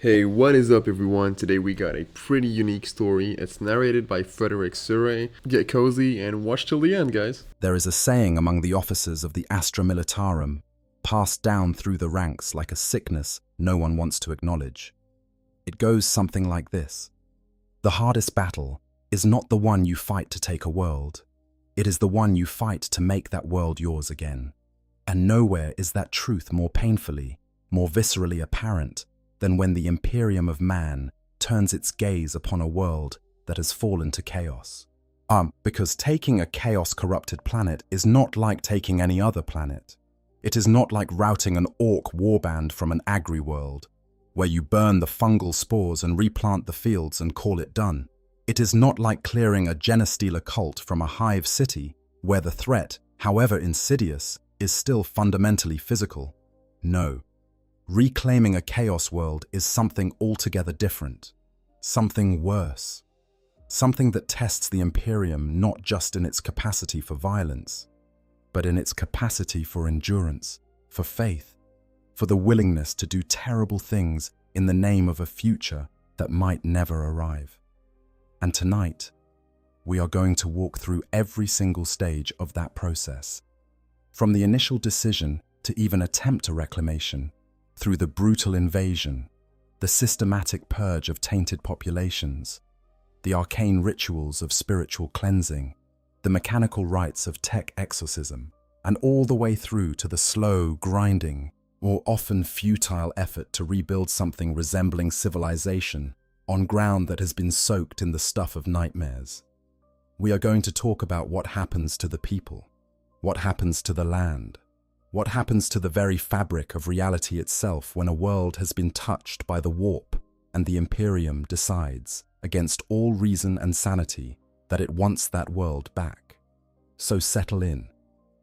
Hey, what is up, everyone? Today we got a pretty unique story. It's narrated by Frederick Surrey. Get cozy and watch till the end, guys. There is a saying among the officers of the Astra Militarum, passed down through the ranks like a sickness no one wants to acknowledge. It goes something like this. The hardest battle is not the one you fight to take a world. It is the one you fight to make that world yours again. And nowhere is that truth more painfully, more viscerally apparent than when the Imperium of man turns its gaze upon a world that has fallen to chaos. Because taking a chaos-corrupted planet is not like taking any other planet. It is not like routing an orc warband from an agri-world, where you burn the fungal spores and replant the fields and call it done. It is not like clearing a genestealer cult from a hive city, where the threat, however insidious, is still fundamentally physical. No. Reclaiming a chaos world is something altogether different, something worse, something that tests the Imperium not just in its capacity for violence, but in its capacity for endurance, for faith, for the willingness to do terrible things in the name of a future that might never arrive. And tonight, we are going to walk through every single stage of that process, from the initial decision to even attempt a reclamation, through the brutal invasion, the systematic purge of tainted populations, the arcane rituals of spiritual cleansing, the mechanical rites of tech exorcism, and all the way through to the slow, grinding, or often futile effort to rebuild something resembling civilization on ground that has been soaked in the stuff of nightmares. We are going to talk about what happens to the people, what happens to the land, what happens to the very fabric of reality itself when a world has been touched by the warp and the Imperium decides, against all reason and sanity, that it wants that world back. So settle in,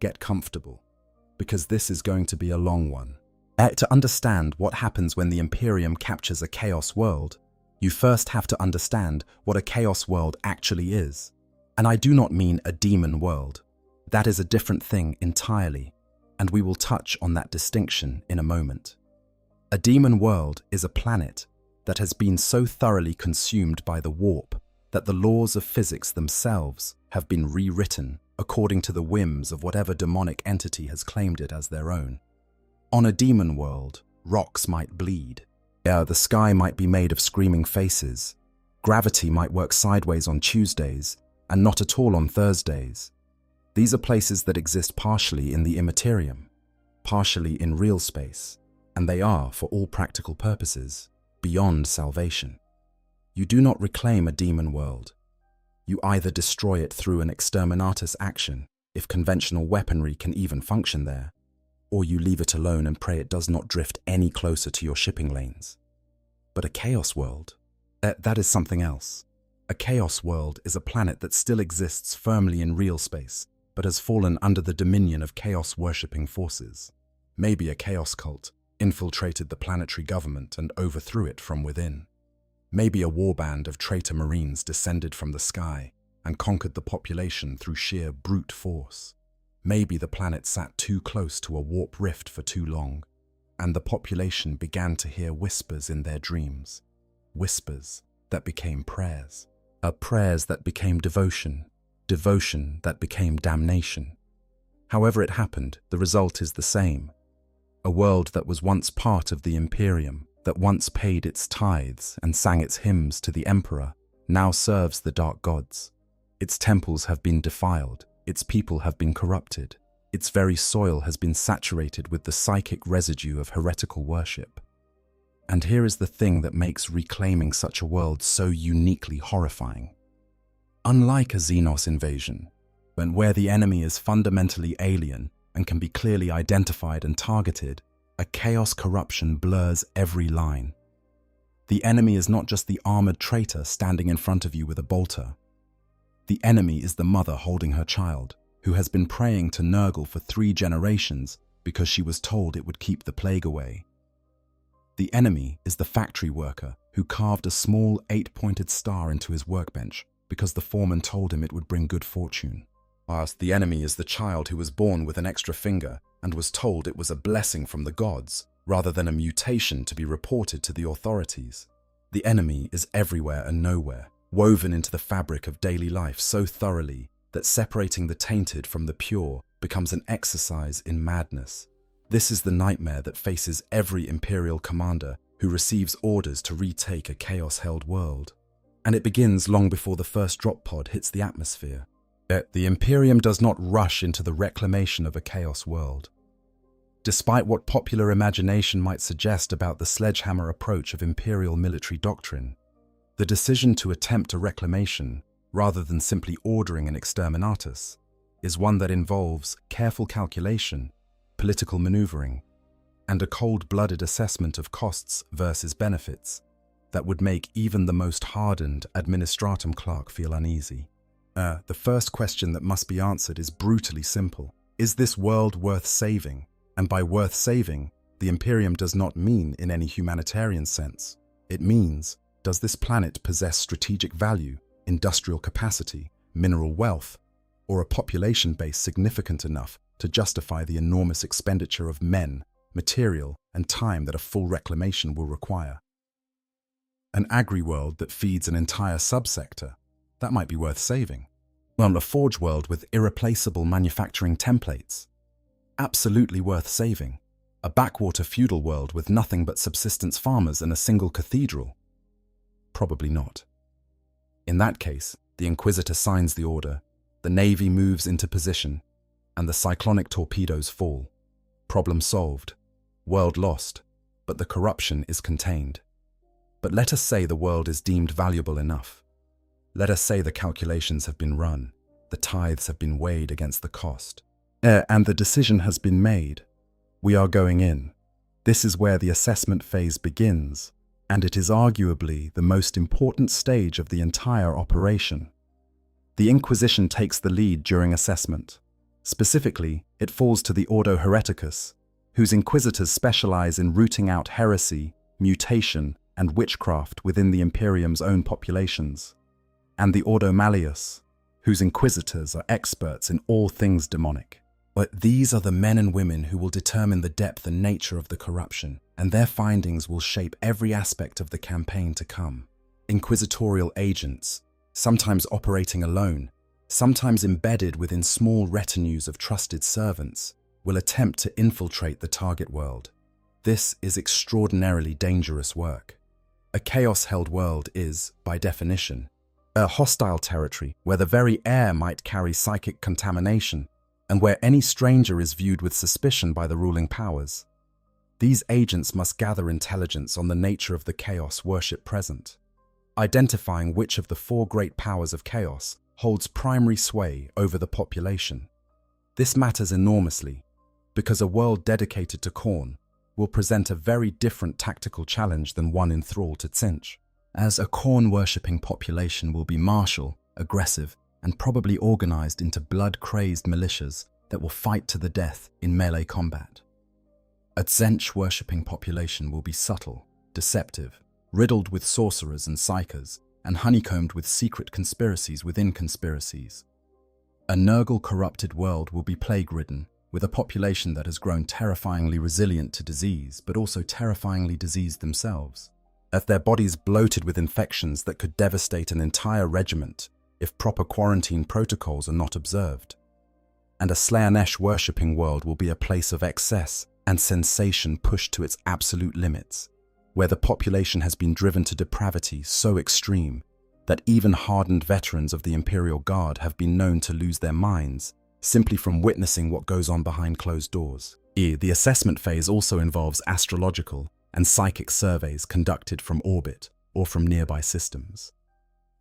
get comfortable, because this is going to be a long one. To understand what happens when the Imperium captures a chaos world, you first have to understand what a chaos world actually is. And I do not mean a demon world. That is a different thing entirely. And we will touch on that distinction in a moment. A demon world is a planet that has been so thoroughly consumed by the warp that the laws of physics themselves have been rewritten according to the whims of whatever demonic entity has claimed it as their own. On a demon world, rocks might bleed. The sky might be made of screaming faces. Gravity might work sideways on Tuesdays and not at all on Thursdays. These are places that exist partially in the immaterium, partially in real space, and they are, for all practical purposes, beyond salvation. You do not reclaim a demon world. You either destroy it through an exterminatus action, if conventional weaponry can even function there, or you leave it alone and pray it does not drift any closer to your shipping lanes. But a chaos world, that is something else. A chaos world is a planet that still exists firmly in real space, but has fallen under the dominion of chaos-worshipping forces. Maybe a chaos cult infiltrated the planetary government and overthrew it from within. Maybe a warband of traitor marines descended from the sky and conquered the population through sheer brute force. Maybe the planet sat too close to a warp rift for too long, and the population began to hear whispers in their dreams. Whispers that became prayers. Prayers that became devotion. Devotion that became damnation. However it happened, the result is the same. A world that was once part of the Imperium, that once paid its tithes and sang its hymns to the Emperor, now serves the dark gods. Its temples have been defiled, its people have been corrupted, its very soil has been saturated with the psychic residue of heretical worship. And here is the thing that makes reclaiming such a world so uniquely horrifying. Unlike a Xenos invasion, where the enemy is fundamentally alien and can be clearly identified and targeted, a chaos corruption blurs every line. The enemy is not just the armored traitor standing in front of you with a bolter. The enemy is the mother holding her child, who has been praying to Nurgle for 3 generations because she was told it would keep the plague away. The enemy is the factory worker who carved a small 8-pointed star into his workbench because the foreman told him it would bring good fortune. Whilst the enemy is the child who was born with an extra finger and was told it was a blessing from the gods rather than a mutation to be reported to the authorities. The enemy is everywhere and nowhere, woven into the fabric of daily life so thoroughly that separating the tainted from the pure becomes an exercise in madness. This is the nightmare that faces every Imperial commander who receives orders to retake a chaos-held world. And it begins long before the first drop pod hits the atmosphere. Yet the Imperium does not rush into the reclamation of a chaos world. Despite what popular imagination might suggest about the sledgehammer approach of Imperial military doctrine, the decision to attempt a reclamation, rather than simply ordering an exterminatus, is one that involves careful calculation, political maneuvering, and a cold-blooded assessment of costs versus benefits that would make even the most hardened administratum clerk feel uneasy. The first question that must be answered is brutally simple. Is this world worth saving? And by worth saving, the Imperium does not mean in any humanitarian sense. It means, does this planet possess strategic value, industrial capacity, mineral wealth, or a population base significant enough to justify the enormous expenditure of men, material, and time that a full reclamation will require? An agri-world that feeds an entire subsector, that might be worth saving. Well, a forge world with irreplaceable manufacturing templates, absolutely worth saving. A backwater feudal world with nothing but subsistence farmers and a single cathedral, probably not. In that case, the Inquisitor signs the order, the Navy moves into position, and the cyclonic torpedoes fall. Problem solved. World lost, but the corruption is contained. But let us say the world is deemed valuable enough. Let us say the calculations have been run, the tithes have been weighed against the cost, and the decision has been made. We are going in. This is where the assessment phase begins, and it is arguably the most important stage of the entire operation. The Inquisition takes the lead during assessment. Specifically, it falls to the Ordo Hereticus, whose inquisitors specialize in rooting out heresy, mutation, and witchcraft within the Imperium's own populations, and the Ordo Malleus, whose inquisitors are experts in all things demonic. But these are the men and women who will determine the depth and nature of the corruption, and their findings will shape every aspect of the campaign to come. Inquisitorial agents, sometimes operating alone, sometimes embedded within small retinues of trusted servants, will attempt to infiltrate the target world. This is extraordinarily dangerous work. A chaos-held world is, by definition, a hostile territory where the very air might carry psychic contamination and where any stranger is viewed with suspicion by the ruling powers. These agents must gather intelligence on the nature of the chaos worship present, identifying which of the four great powers of chaos holds primary sway over the population. This matters enormously, because a world dedicated to Khorne will present a very different tactical challenge than one in thrall to Tzeentch, as a Khorne-worshipping population will be martial, aggressive, and probably organized into blood-crazed militias that will fight to the death in melee combat. A Tzeentch-worshipping population will be subtle, deceptive, riddled with sorcerers and psychers, and honeycombed with secret conspiracies within conspiracies. A Nurgle-corrupted world will be plague-ridden, with a population that has grown terrifyingly resilient to disease, but also terrifyingly diseased themselves, as their bodies bloated with infections that could devastate an entire regiment if proper quarantine protocols are not observed. And a Slaanesh-worshipping world will be a place of excess and sensation pushed to its absolute limits, where the population has been driven to depravity so extreme that even hardened veterans of the Imperial Guard have been known to lose their minds simply from witnessing what goes on behind closed doors. The assessment phase also involves astrological and psychic surveys conducted from orbit or from nearby systems.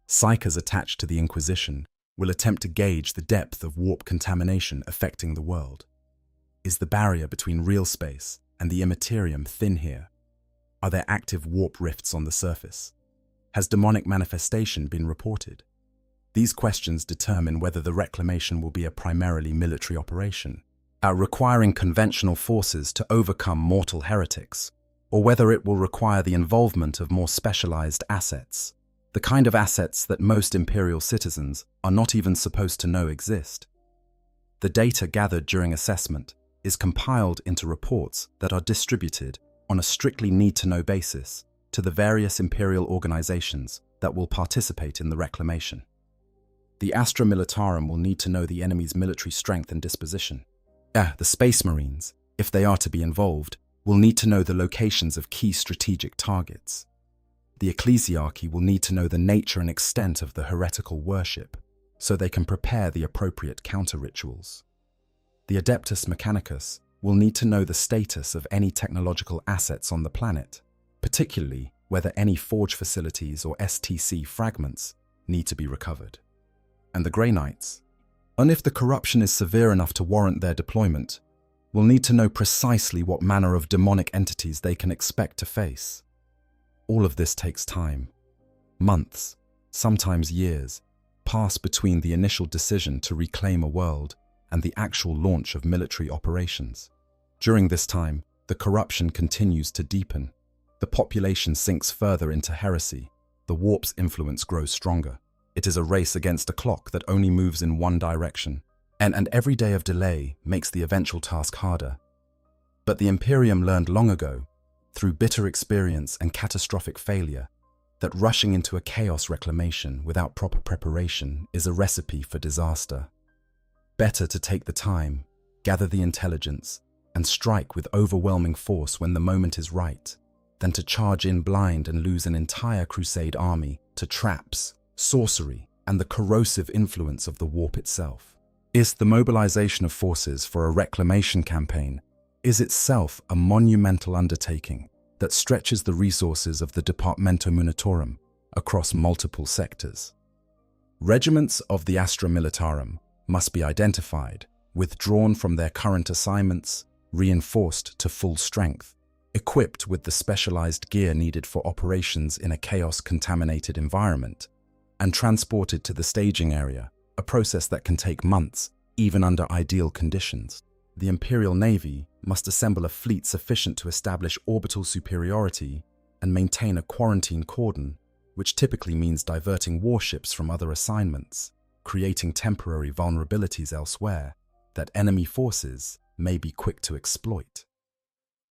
Psychers attached to the Inquisition will attempt to gauge the depth of warp contamination affecting the world. Is the barrier between real space and the immaterium thin here? Are there active warp rifts on the surface? Has demonic manifestation been reported? These questions determine whether the reclamation will be a primarily military operation, requiring conventional forces to overcome mortal heretics, or whether it will require the involvement of more specialized assets, the kind of assets that most Imperial citizens are not even supposed to know exist. The data gathered during assessment is compiled into reports that are distributed on a strictly need-to-know basis, to the various Imperial organizations that will participate in the reclamation. The Astra Militarum will need to know the enemy's military strength and disposition. The Space Marines, if they are to be involved, will need to know the locations of key strategic targets. The Ecclesiarchy will need to know the nature and extent of the heretical worship, so they can prepare the appropriate counter-rituals. The Adeptus Mechanicus will need to know the status of any technological assets on the planet, particularly whether any forge facilities or STC fragments need to be recovered. And the Grey Knights, and if the corruption is severe enough to warrant their deployment, will need to know precisely what manner of demonic entities they can expect to face. All of this takes time. Months, sometimes years, pass between the initial decision to reclaim a world and the actual launch of military operations. During this time, the corruption continues to deepen. The population sinks further into heresy. The warp's influence grows stronger. It is a race against a clock that only moves in one direction, and every day of delay makes the eventual task harder. But the Imperium learned long ago, through bitter experience and catastrophic failure, that rushing into a chaos reclamation without proper preparation is a recipe for disaster. Better to take the time, gather the intelligence, and strike with overwhelming force when the moment is right, than to charge in blind and lose an entire crusade army to traps, sorcery, and the corrosive influence of the warp itself. The mobilization of forces for a reclamation campaign is itself a monumental undertaking that stretches the resources of the Departamento Munitorum across multiple sectors. Regiments of the Astra Militarum must be identified, withdrawn from their current assignments, reinforced to full strength, equipped with the specialized gear needed for operations in a chaos-contaminated environment, and transported to the staging area, a process that can take months, even under ideal conditions. The Imperial Navy must assemble a fleet sufficient to establish orbital superiority and maintain a quarantine cordon, which typically means diverting warships from other assignments, creating temporary vulnerabilities elsewhere that enemy forces may be quick to exploit.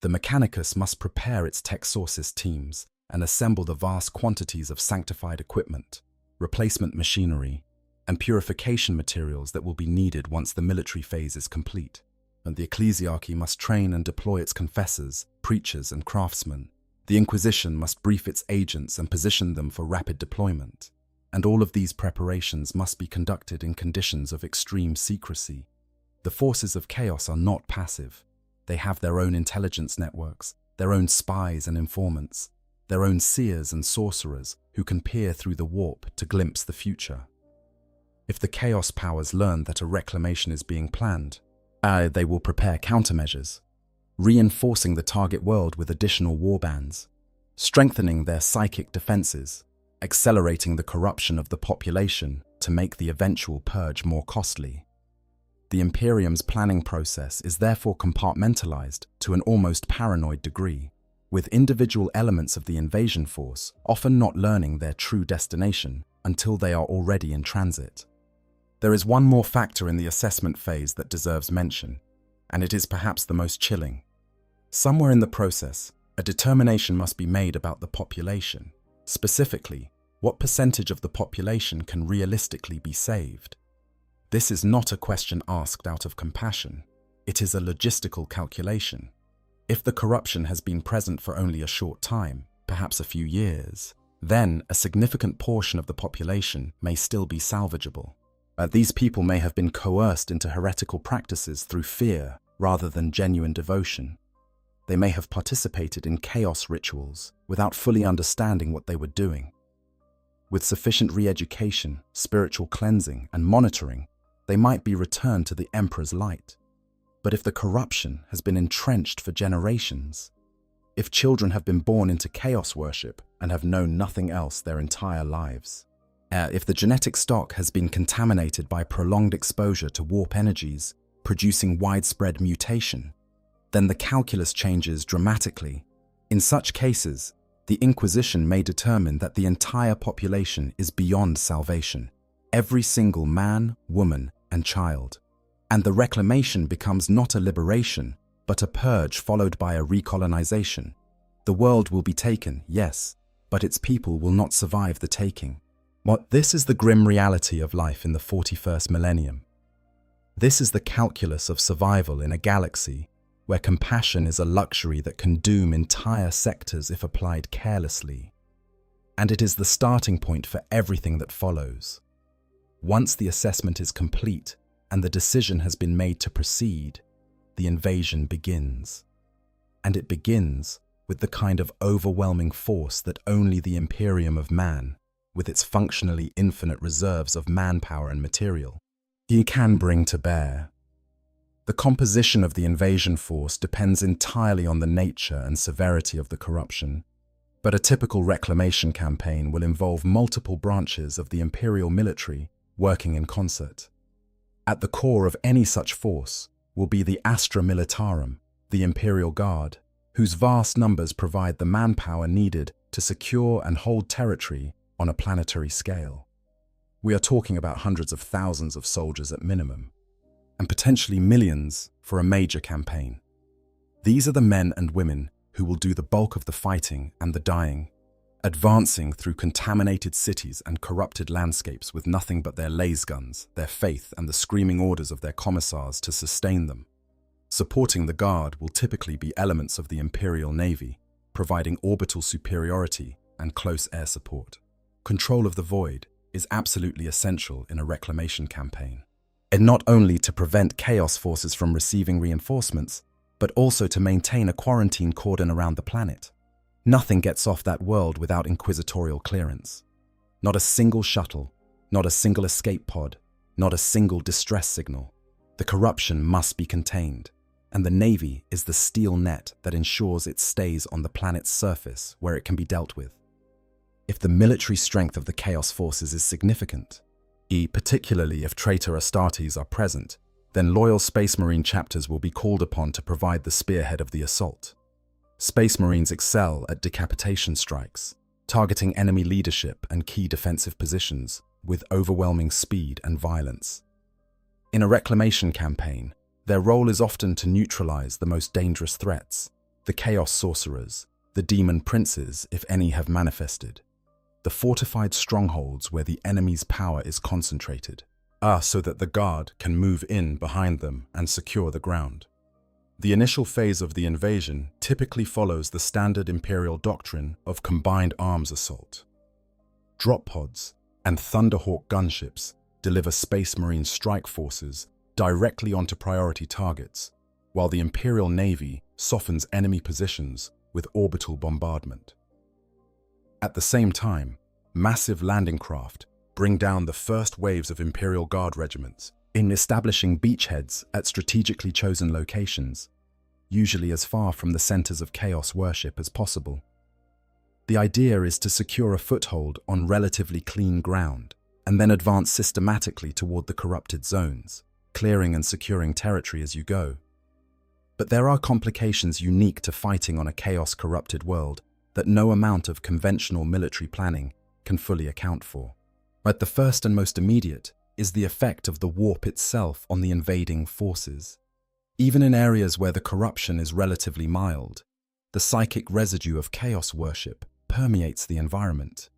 The Mechanicus must prepare its tech sources teams and assemble the vast quantities of sanctified equipment, replacement machinery, and purification materials that will be needed once the military phase is complete. And the Ecclesiarchy must train and deploy its confessors, preachers, and craftsmen. The Inquisition must brief its agents and position them for rapid deployment. And all of these preparations must be conducted in conditions of extreme secrecy. The forces of chaos are not passive. They have their own intelligence networks, their own spies and informants, their own seers and sorcerers who can peer through the warp to glimpse the future. If the chaos powers learn that a reclamation is being planned, they will prepare countermeasures, reinforcing the target world with additional warbands, strengthening their psychic defenses, accelerating the corruption of the population to make the eventual purge more costly. The Imperium's planning process is therefore compartmentalized to an almost paranoid degree, with individual elements of the invasion force often not learning their true destination until they are already in transit. There is one more factor in the assessment phase that deserves mention, and it is perhaps the most chilling. Somewhere in the process, a determination must be made about the population. Specifically, what percentage of the population can realistically be saved? This is not a question asked out of compassion. It is a logistical calculation. If the corruption has been present for only a short time, perhaps a few years, then a significant portion of the population may still be salvageable. These people may have been coerced into heretical practices through fear rather than genuine devotion. They may have participated in chaos rituals without fully understanding what they were doing. With sufficient re-education, spiritual cleansing, and monitoring, they might be returned to the Emperor's light. But if the corruption has been entrenched for generations, if children have been born into chaos worship and have known nothing else their entire lives, if the genetic stock has been contaminated by prolonged exposure to warp energies, producing widespread mutation, then the calculus changes dramatically. In such cases, the Inquisition may determine that the entire population is beyond salvation, every single man, woman, and child. And the reclamation becomes not a liberation, but a purge followed by a recolonization, The world will be taken, yes, but its people will not survive the taking. This is the grim reality of life in the 41st millennium. This is the calculus of survival in a galaxy where compassion is a luxury that can doom entire sectors if applied carelessly. And it is the starting point for everything that follows. Once the assessment is complete and the decision has been made to proceed, the invasion begins. And it begins with the kind of overwhelming force that only the Imperium of man, with its functionally infinite reserves of manpower and material, can bring to bear. The composition of the invasion force depends entirely on the nature and severity of the corruption, but a typical reclamation campaign will involve multiple branches of the imperial military working in concert. At the core of any such force will be the Astra Militarum, the Imperial Guard, whose vast numbers provide the manpower needed to secure and hold territory on a planetary scale. We are talking about hundreds of thousands of soldiers at minimum, and potentially millions for a major campaign. These are the men and women who will do the bulk of the fighting and the dying, advancing through contaminated cities and corrupted landscapes with nothing but their lasguns, their faith, and the screaming orders of their commissars to sustain them. Supporting the Guard will typically be elements of the Imperial Navy, providing orbital superiority and close air support. Control of the void is absolutely essential in a reclamation campaign, and not only to prevent chaos forces from receiving reinforcements, but also to maintain a quarantine cordon around the planet. Nothing gets off that world without inquisitorial clearance. Not a single shuttle, not a single escape pod, not a single distress signal. The corruption must be contained, and the Navy is the steel net that ensures it stays on the planet's surface where it can be dealt with. If the military strength of the Chaos Forces is significant, particularly if traitor Astartes are present, then loyal Space Marine chapters will be called upon to provide the spearhead of the assault. Space Marines excel at decapitation strikes, targeting enemy leadership and key defensive positions with overwhelming speed and violence. In a reclamation campaign, their role is often to neutralize the most dangerous threats, the Chaos Sorcerers, the Demon Princes if any have manifested, the fortified strongholds where the enemy's power is concentrated, so that the Guard can move in behind them and secure the ground. The initial phase of the invasion typically follows the standard Imperial doctrine of combined arms assault. Drop pods and Thunderhawk gunships deliver Space Marine strike forces directly onto priority targets, while the Imperial Navy softens enemy positions with orbital bombardment. At the same time, massive landing craft bring down the first waves of Imperial Guard regiments in establishing beachheads at strategically chosen locations, usually as far from the centers of chaos worship as possible. The idea is to secure a foothold on relatively clean ground and then advance systematically toward the corrupted zones, clearing and securing territory as you go. But there are complications unique to fighting on a chaos-corrupted world that no amount of conventional military planning can fully account for. But the first and most immediate is the effect of the warp itself on the invading forces. Even in areas where the corruption is relatively mild, the psychic residue of chaos worship permeates the environment.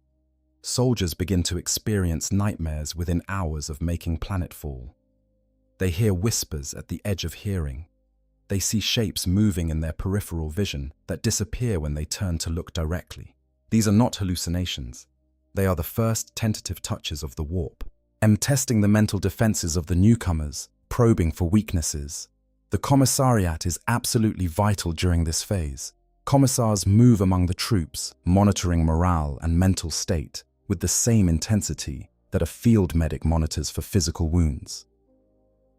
Soldiers begin to experience nightmares within hours of making planetfall. They hear whispers at the edge of hearing. They see shapes moving in their peripheral vision that disappear when they turn to look directly. These are not hallucinations. They are the first tentative touches of the warp. Testing the mental defenses of the newcomers, probing for weaknesses. The commissariat is absolutely vital during this phase. Commissars move among the troops, monitoring morale and mental state with the same intensity that a field medic monitors for physical wounds.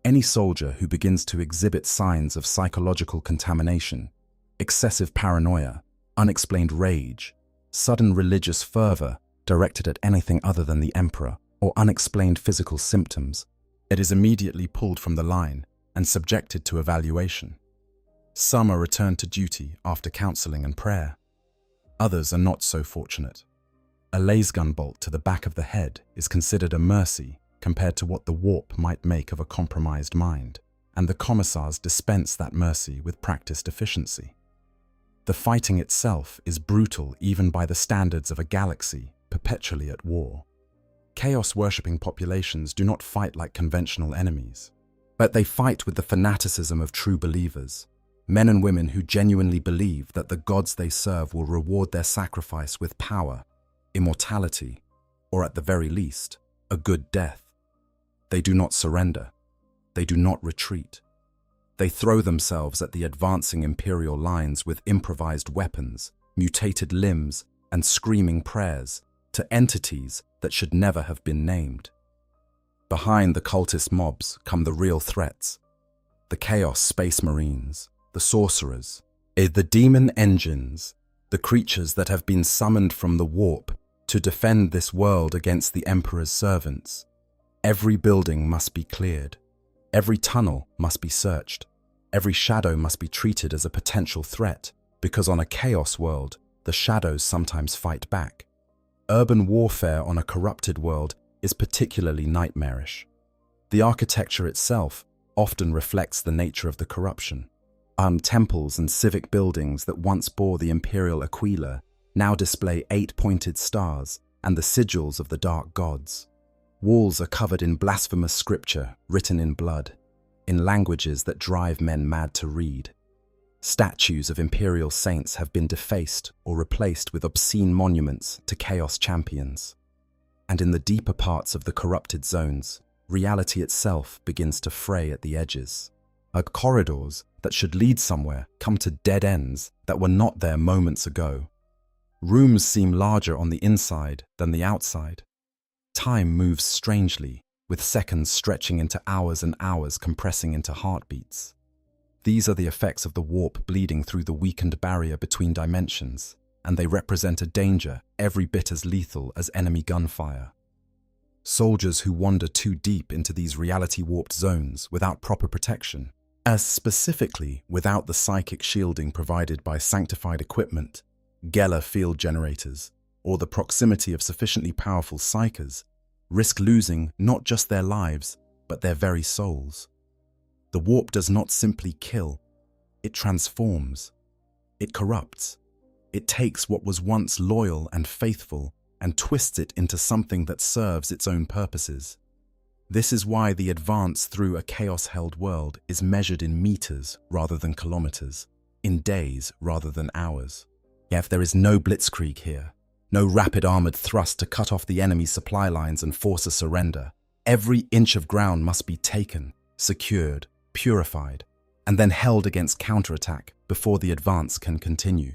Any soldier who begins to exhibit signs of psychological contamination, excessive paranoia, unexplained rage, sudden religious fervor directed at anything other than the Emperor, or unexplained physical symptoms, it is immediately pulled from the line and subjected to evaluation. Some are returned to duty after counseling and prayer. Others are not so fortunate. A lasgun bolt to the back of the head is considered a mercy compared to what the warp might make of a compromised mind, and the commissars dispense that mercy with practiced efficiency. The fighting itself is brutal even by the standards of a galaxy perpetually at war. Chaos-worshipping populations do not fight like conventional enemies, but they fight with the fanaticism of true believers, men and women who genuinely believe that the gods they serve will reward their sacrifice with power, immortality, or at the very least, a good death. They do not surrender. They do not retreat. They throw themselves at the advancing Imperial lines with improvised weapons, mutated limbs, and screaming prayers to entities that should never have been named. Behind the cultist mobs come the real threats: the Chaos Space Marines, the sorcerers, the demon engines, the creatures that have been summoned from the warp to defend this world against the Emperor's servants. Every building must be cleared. Every tunnel must be searched. Every shadow must be treated as a potential threat, because on a chaos world, the shadows sometimes fight back. Urban warfare on a corrupted world is particularly nightmarish. The architecture itself often reflects the nature of the corruption. Temples and civic buildings that once bore the imperial aquila now display 8-pointed stars and the sigils of the dark gods. Walls are covered in blasphemous scripture written in blood, in languages that drive men mad to read. Statues of imperial saints have been defaced or replaced with obscene monuments to chaos champions. And in the deeper parts of the corrupted zones, reality itself begins to fray at the edges. Corridors that should lead somewhere come to dead ends that were not there moments ago. Rooms seem larger on the inside than the outside. Time moves strangely, with seconds stretching into hours and hours compressing into heartbeats. These are the effects of the warp bleeding through the weakened barrier between dimensions, and they represent a danger every bit as lethal as enemy gunfire. Soldiers who wander too deep into these reality-warped zones without proper protection, as specifically without the psychic shielding provided by sanctified equipment, Geller field generators, or the proximity of sufficiently powerful psychers, risk losing not just their lives, but their very souls. The warp does not simply kill, it transforms, it corrupts. It takes what was once loyal and faithful and twists it into something that serves its own purposes. This is why the advance through a chaos-held world is measured in meters rather than kilometers, in days rather than hours. Yet there is no blitzkrieg here, no rapid armored thrust to cut off the enemy's supply lines and force a surrender. Every inch of ground must be taken, secured, purified, and then held against counterattack before the advance can continue.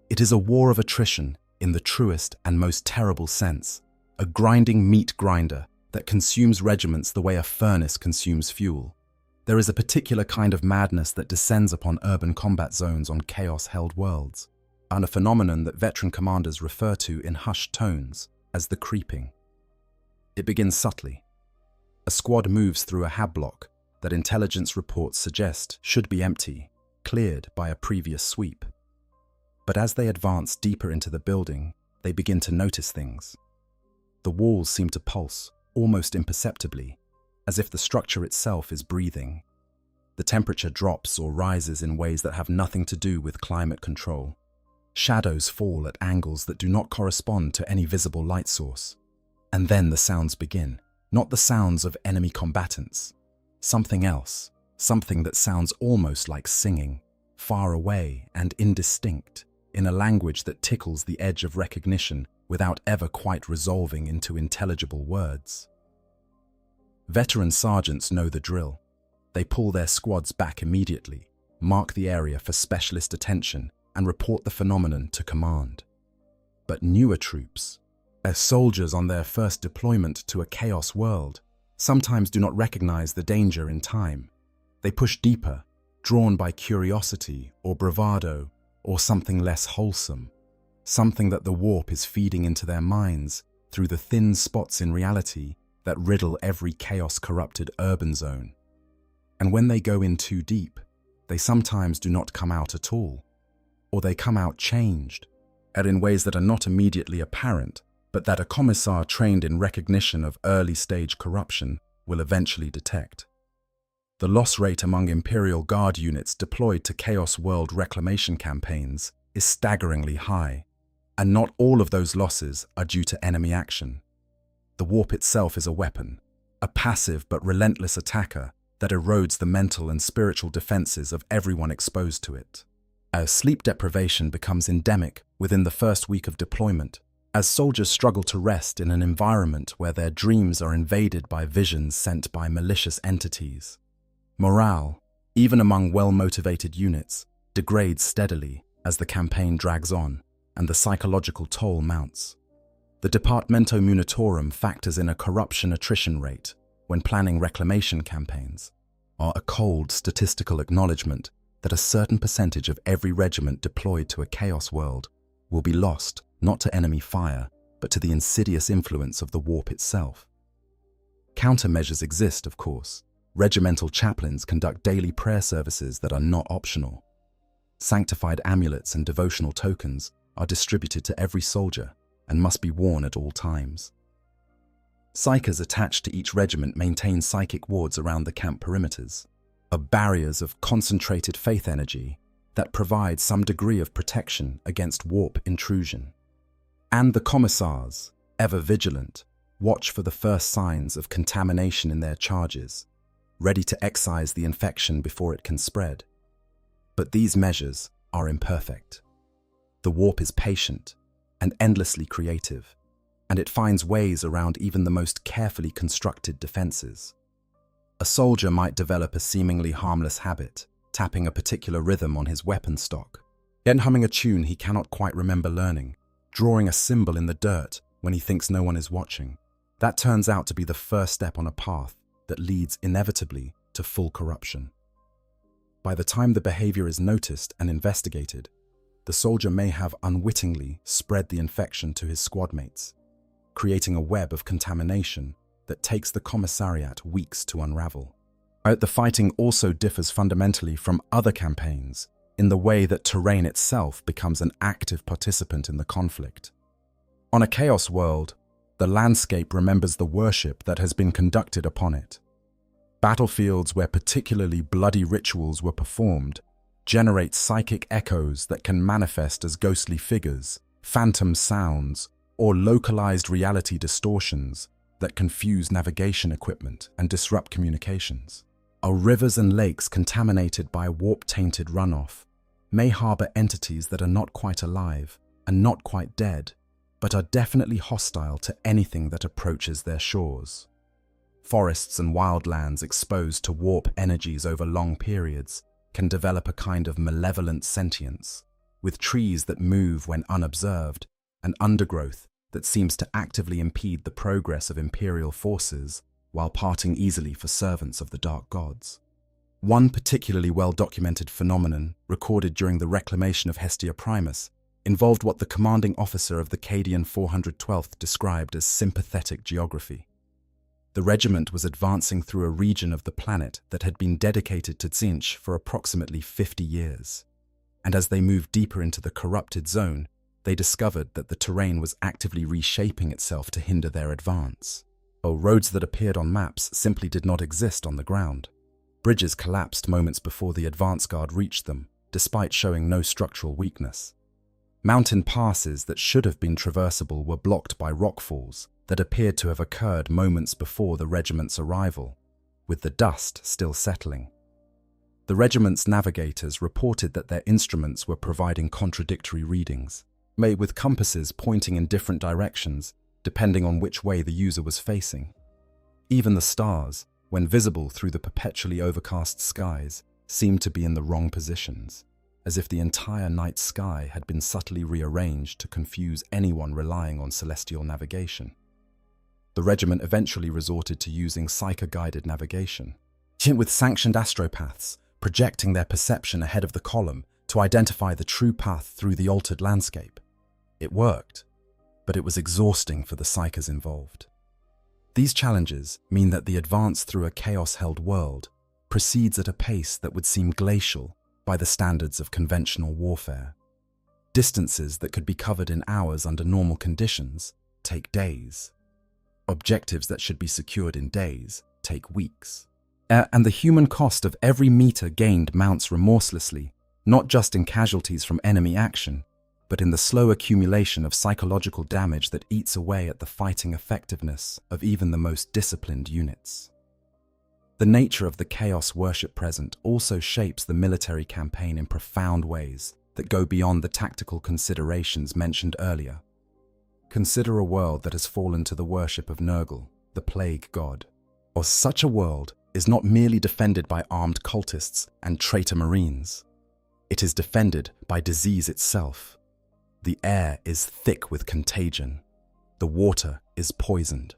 It is a war of attrition in the truest and most terrible sense, a grinding meat grinder that consumes regiments the way a furnace consumes fuel. There is a particular kind of madness that descends upon urban combat zones on chaos-held worlds, and a phenomenon that veteran commanders refer to in hushed tones as the creeping. It begins subtly. A squad moves through a hab block that intelligence reports suggest should be empty, cleared by a previous sweep. But as they advance deeper into the building, they begin to notice things. The walls seem to pulse, almost imperceptibly, as if the structure itself is breathing. The temperature drops or rises in ways that have nothing to do with climate control. Shadows fall at angles that do not correspond to any visible light source. And then the sounds begin, not the sounds of enemy combatants. Something else, something that sounds almost like singing, far away and indistinct, in a language that tickles the edge of recognition without ever quite resolving into intelligible words. Veteran sergeants know the drill. They pull their squads back immediately, mark the area for specialist attention, and report the phenomenon to command. But newer troops, as soldiers on their first deployment to a chaos world, sometimes do not recognize the danger in time. They push deeper, drawn by curiosity or bravado or something less wholesome, something that the warp is feeding into their minds through the thin spots in reality that riddle every chaos-corrupted urban zone. And when they go in too deep, they sometimes do not come out at all, or they come out changed, and in ways that are not immediately apparent, but that a commissar trained in recognition of early-stage corruption will eventually detect. The loss rate among Imperial Guard units deployed to Chaos World reclamation campaigns is staggeringly high, and not all of those losses are due to enemy action. The warp itself is a weapon, a passive but relentless attacker that erodes the mental and spiritual defenses of everyone exposed to it. As sleep deprivation becomes endemic within the first week of deployment, as soldiers struggle to rest in an environment where their dreams are invaded by visions sent by malicious entities, morale, even among well-motivated units, degrades steadily as the campaign drags on and the psychological toll mounts. The Departamento Munitorum factors in a corruption attrition rate when planning reclamation campaigns, or a cold statistical acknowledgement that a certain percentage of every regiment deployed to a chaos world will be lost not to enemy fire, but to the insidious influence of the warp itself. Countermeasures exist, of course. Regimental chaplains conduct daily prayer services that are not optional. Sanctified amulets and devotional tokens are distributed to every soldier and must be worn at all times. Psykers attached to each regiment maintain psychic wards around the camp perimeters, barriers of concentrated faith energy that provide some degree of protection against warp intrusion. And the commissars, ever vigilant, watch for the first signs of contamination in their charges, ready to excise the infection before it can spread. But these measures are imperfect. The warp is patient and endlessly creative, and it finds ways around even the most carefully constructed defenses. A soldier might develop a seemingly harmless habit, tapping a particular rhythm on his weapon stock, then humming a tune he cannot quite remember learning, drawing a symbol in the dirt when he thinks no one is watching. That turns out to be the first step on a path that leads inevitably to full corruption. By the time the behavior is noticed and investigated, the soldier may have unwittingly spread the infection to his squad mates, creating a web of contamination that takes the commissariat weeks to unravel. The fighting also differs fundamentally from other campaigns in the way that terrain itself becomes an active participant in the conflict. On a chaos world, the landscape remembers the worship that has been conducted upon it. Battlefields where particularly bloody rituals were performed generate psychic echoes that can manifest as ghostly figures, phantom sounds, or localized reality distortions that confuse navigation equipment and disrupt communications. Our rivers and lakes contaminated by warp-tainted runoff may harbor entities that are not quite alive and not quite dead, but are definitely hostile to anything that approaches their shores. Forests and wildlands exposed to warp energies over long periods can develop a kind of malevolent sentience, with trees that move when unobserved and undergrowth that seems to actively impede the progress of imperial forces while parting easily for servants of the dark gods. One particularly well-documented phenomenon recorded during the reclamation of Hestia Primus involved what the commanding officer of the Cadian 412th described as sympathetic geography. The regiment was advancing through a region of the planet that had been dedicated to Tzeentch for approximately 50 years, and as they moved deeper into the corrupted zone, they discovered that the terrain was actively reshaping itself to hinder their advance. Roads that appeared on maps simply did not exist on the ground. Bridges collapsed moments before the advance guard reached them, despite showing no structural weakness. Mountain passes that should have been traversable were blocked by rockfalls that appeared to have occurred moments before the regiment's arrival, with the dust still settling. The regiment's navigators reported that their instruments were providing contradictory readings, made with compasses pointing in different directions depending on which way the user was facing. Even the stars, when visible through the perpetually overcast skies, seemed to be in the wrong positions, as if the entire night sky had been subtly rearranged to confuse anyone relying on celestial navigation. The regiment eventually resorted to using psyker-guided navigation, with sanctioned astropaths projecting their perception ahead of the column to identify the true path through the altered landscape. It worked, but it was exhausting for the psykers involved. These challenges mean that the advance through a chaos-held world proceeds at a pace that would seem glacial by the standards of conventional warfare. Distances that could be covered in hours under normal conditions take days. Objectives that should be secured in days take weeks. And the human cost of every meter gained mounts remorselessly, not just in casualties from enemy action, but in the slow accumulation of psychological damage that eats away at the fighting effectiveness of even the most disciplined units. The nature of the chaos worship present also shapes the military campaign in profound ways that go beyond the tactical considerations mentioned earlier. Consider a world that has fallen to the worship of Nurgle, the plague god. Or such a world is not merely defended by armed cultists and traitor marines. It is defended by disease itself. The air is thick with contagion. The water is poisoned.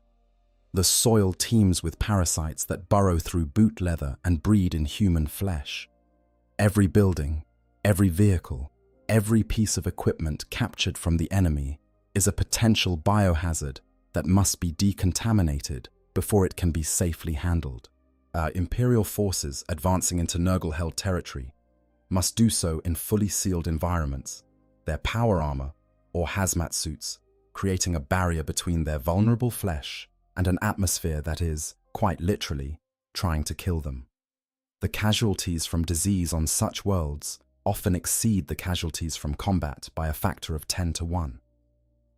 The soil teems with parasites that burrow through boot leather and breed in human flesh. Every building, every vehicle, every piece of equipment captured from the enemy is a potential biohazard that must be decontaminated before it can be safely handled. Imperial forces advancing into Nurgle-held territory must do so in fully sealed environments, their power armor or hazmat suits creating a barrier between their vulnerable flesh and an atmosphere that is, quite literally, trying to kill them. The casualties from disease on such worlds often exceed the casualties from combat by a factor of 10 to 1.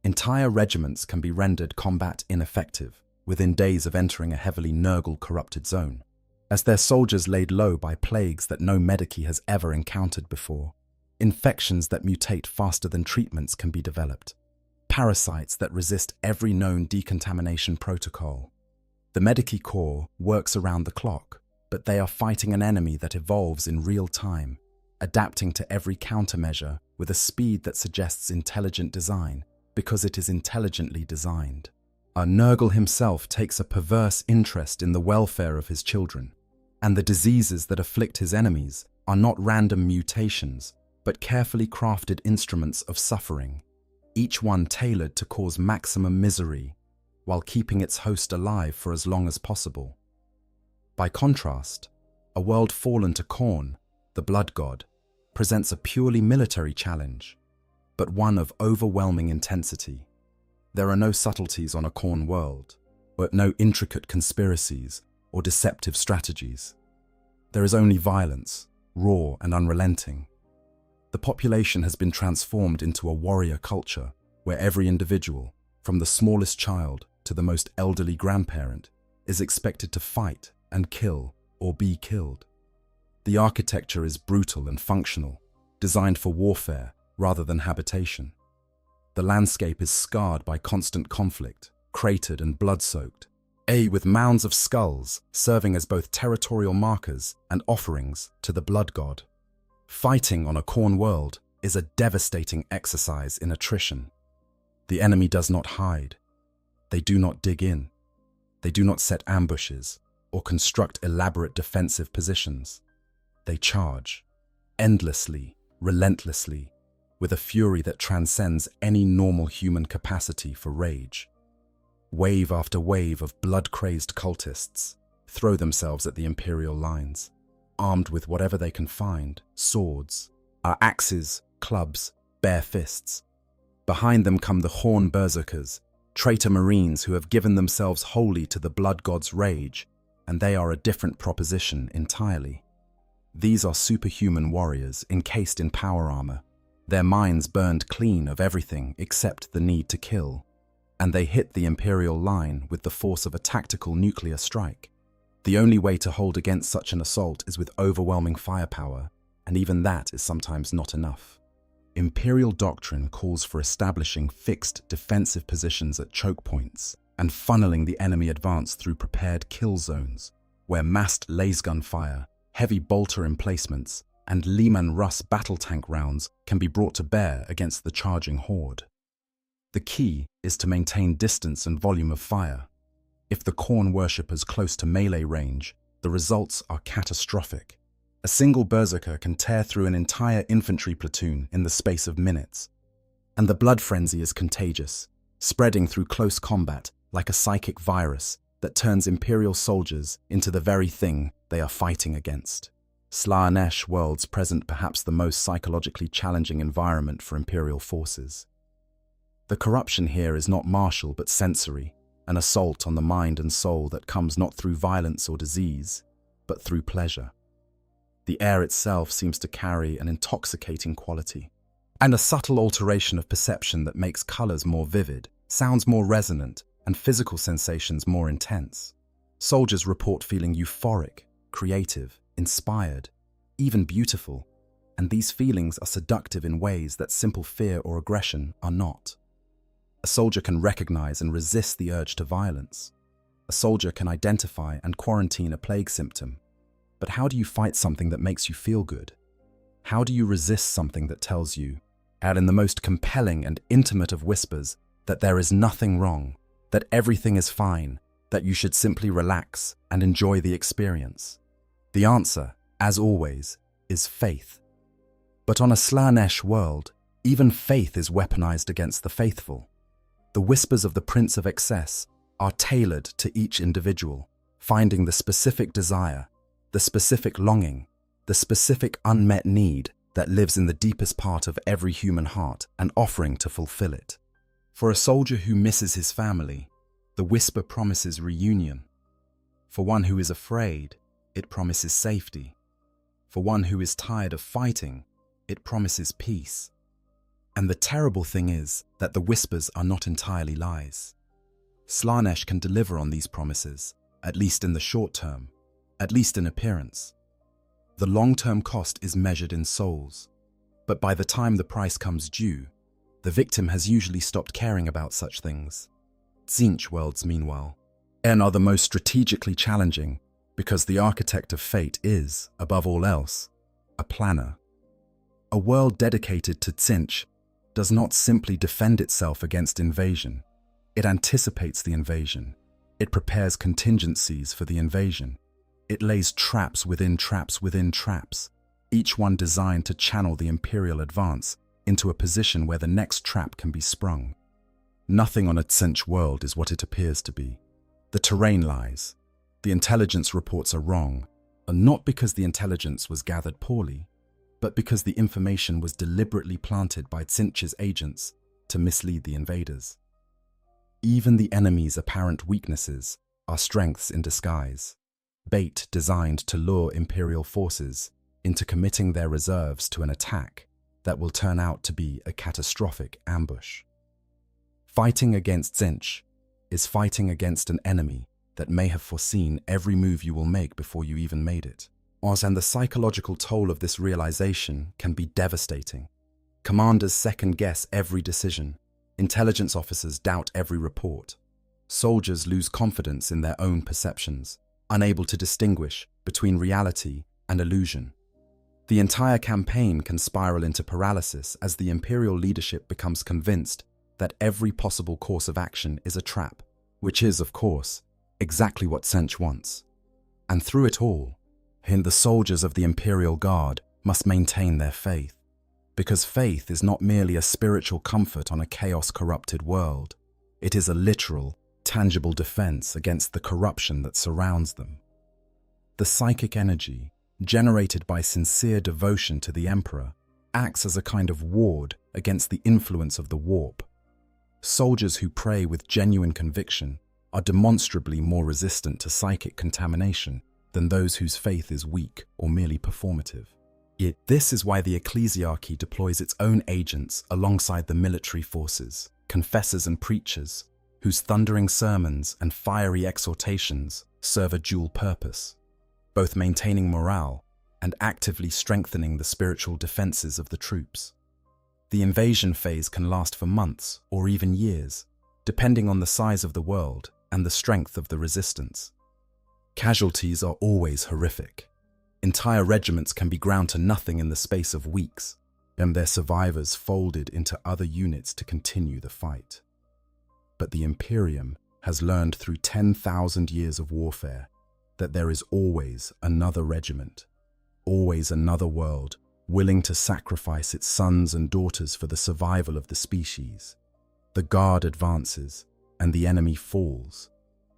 Entire regiments can be rendered combat ineffective within days of entering a heavily Nurgle-corrupted zone, as their soldiers laid low by plagues that no medici has ever encountered before. Infections that mutate faster than treatments can be developed. Parasites that resist every known decontamination protocol. The Medici Corps works around the clock, but they are fighting an enemy that evolves in real time, adapting to every countermeasure with a speed that suggests intelligent design, because it is intelligently designed. Nurgle himself takes a perverse interest in the welfare of his children, and the diseases that afflict his enemies are not random mutations, but carefully crafted instruments of suffering, each one tailored to cause maximum misery, while keeping its host alive for as long as possible. By contrast, a world fallen to Khorne, the blood god, presents a purely military challenge, but one of overwhelming intensity. There are no subtleties on a Khorne world, but no intricate conspiracies or deceptive strategies. There is only violence, raw and unrelenting. The population has been transformed into a warrior culture where every individual, from the smallest child to the most elderly grandparent, is expected to fight and kill or be killed. The architecture is brutal and functional, designed for warfare rather than habitation. The landscape is scarred by constant conflict, cratered and blood-soaked, with mounds of skulls serving as both territorial markers and offerings to the blood god. Fighting on a Khorne world is a devastating exercise in attrition. The enemy does not hide. They do not dig in. They do not set ambushes or construct elaborate defensive positions. They charge, endlessly, relentlessly, with a fury that transcends any normal human capacity for rage. Wave after wave of blood-crazed cultists throw themselves at the Imperial lines, armed with whatever they can find, swords, axes, clubs, bare fists. Behind them come the Khorne berserkers, traitor marines who have given themselves wholly to the blood god's rage, and they are a different proposition entirely. These are superhuman warriors encased in power armor, their minds burned clean of everything except the need to kill, and they hit the Imperial line with the force of a tactical nuclear strike. The only way to hold against such an assault is with overwhelming firepower, and even that is sometimes not enough. Imperial doctrine calls for establishing fixed defensive positions at choke points and funneling the enemy advance through prepared kill zones, where massed lasergun fire, heavy bolter emplacements, and Lehman Russ battle tank rounds can be brought to bear against the charging horde. The key is to maintain distance and volume of fire. If the Khorne worshippers close to melee range, the results are catastrophic. A single berserker can tear through an entire infantry platoon in the space of minutes. And the blood frenzy is contagious, spreading through close combat like a psychic virus that turns Imperial soldiers into the very thing they are fighting against. Slaanesh worlds present perhaps the most psychologically challenging environment for Imperial forces. The corruption here is not martial but sensory, an assault on the mind and soul that comes not through violence or disease, but but through pleasure. The air itself seems to carry an intoxicating quality, and a subtle alteration of perception that makes colors more vivid, sounds more resonant, and physical sensations more intense. Soldiers report feeling euphoric, creative, inspired, even beautiful, and these feelings are seductive in ways that simple fear or aggression are not. A soldier can recognize and resist the urge to violence. A soldier can identify and quarantine a plague symptom. But how do you fight something that makes you feel good? How do you resist something that tells you, and in the most compelling and intimate of whispers, that there is nothing wrong, that everything is fine, that you should simply relax and enjoy the experience? The answer, as always, is faith. But on a Slaanesh world, even faith is weaponized against the faithful. The whispers of the Prince of Excess are tailored to each individual, finding the specific desire, the specific longing, the specific unmet need that lives in the deepest part of every human heart and offering to fulfill it. For a soldier who misses his family, the whisper promises reunion. For one who is afraid, it promises safety. For one who is tired of fighting, it promises peace. And the terrible thing is that the whispers are not entirely lies. Slaanesh can deliver on these promises, at least in the short term, at least in appearance. The long-term cost is measured in souls, but by the time the price comes due, the victim has usually stopped caring about such things. Tzeentch worlds, meanwhile, are the most strategically challenging because the architect of fate is, above all else, a planner. A world dedicated to Tzeentch does not simply defend itself against invasion. It anticipates the invasion. It prepares contingencies for the invasion. It lays traps within traps within traps, each one designed to channel the Imperial advance into a position where the next trap can be sprung. Nothing on a Tzeentch world is what it appears to be. The terrain lies. The intelligence reports are wrong, and not because the intelligence was gathered poorly, but because the information was deliberately planted by Tzeentch's agents to mislead the invaders. Even the enemy's apparent weaknesses are strengths in disguise, bait designed to lure Imperial forces into committing their reserves to an attack that will turn out to be a catastrophic ambush. Fighting against Tzeentch is fighting against an enemy that may have foreseen every move you will make before you even made it. And the psychological toll of this realization can be devastating. Commanders second-guess every decision. Intelligence officers doubt every report. Soldiers lose confidence in their own perceptions, unable to distinguish between reality and illusion. The entire campaign can spiral into paralysis as the Imperial leadership becomes convinced that every possible course of action is a trap, which is, of course, exactly what Tzeentch wants. And through it all, the soldiers of the Imperial Guard must maintain their faith, because faith is not merely a spiritual comfort on a chaos-corrupted world. It is a literal, tangible defense against the corruption that surrounds them. The psychic energy, generated by sincere devotion to the Emperor, acts as a kind of ward against the influence of the warp. Soldiers who pray with genuine conviction are demonstrably more resistant to psychic contamination than those whose faith is weak or merely performative. Yet this is why the ecclesiarchy deploys its own agents alongside the military forces, confessors and preachers, whose thundering sermons and fiery exhortations serve a dual purpose, both maintaining morale and actively strengthening the spiritual defenses of the troops. The invasion phase can last for months or even years, depending on the size of the world and the strength of the resistance. Casualties are always horrific. Entire regiments can be ground to nothing in the space of weeks, and their survivors folded into other units to continue the fight. But the Imperium has learned through 10,000 years of warfare that there is always another regiment, always another world willing to sacrifice its sons and daughters for the survival of the species. The Guard advances, and the enemy falls,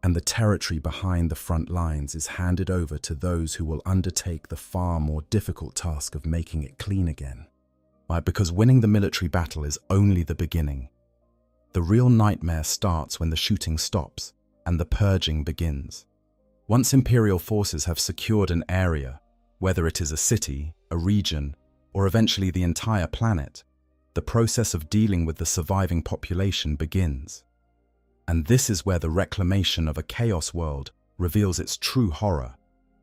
and the territory behind the front lines is handed over to those who will undertake the far more difficult task of making it clean again. Because winning the military battle is only the beginning. The real nightmare starts when the shooting stops and the purging begins. Once Imperial forces have secured an area, whether it is a city, a region, or eventually the entire planet, the process of dealing with the surviving population begins. And this is where the reclamation of a chaos world reveals its true horror,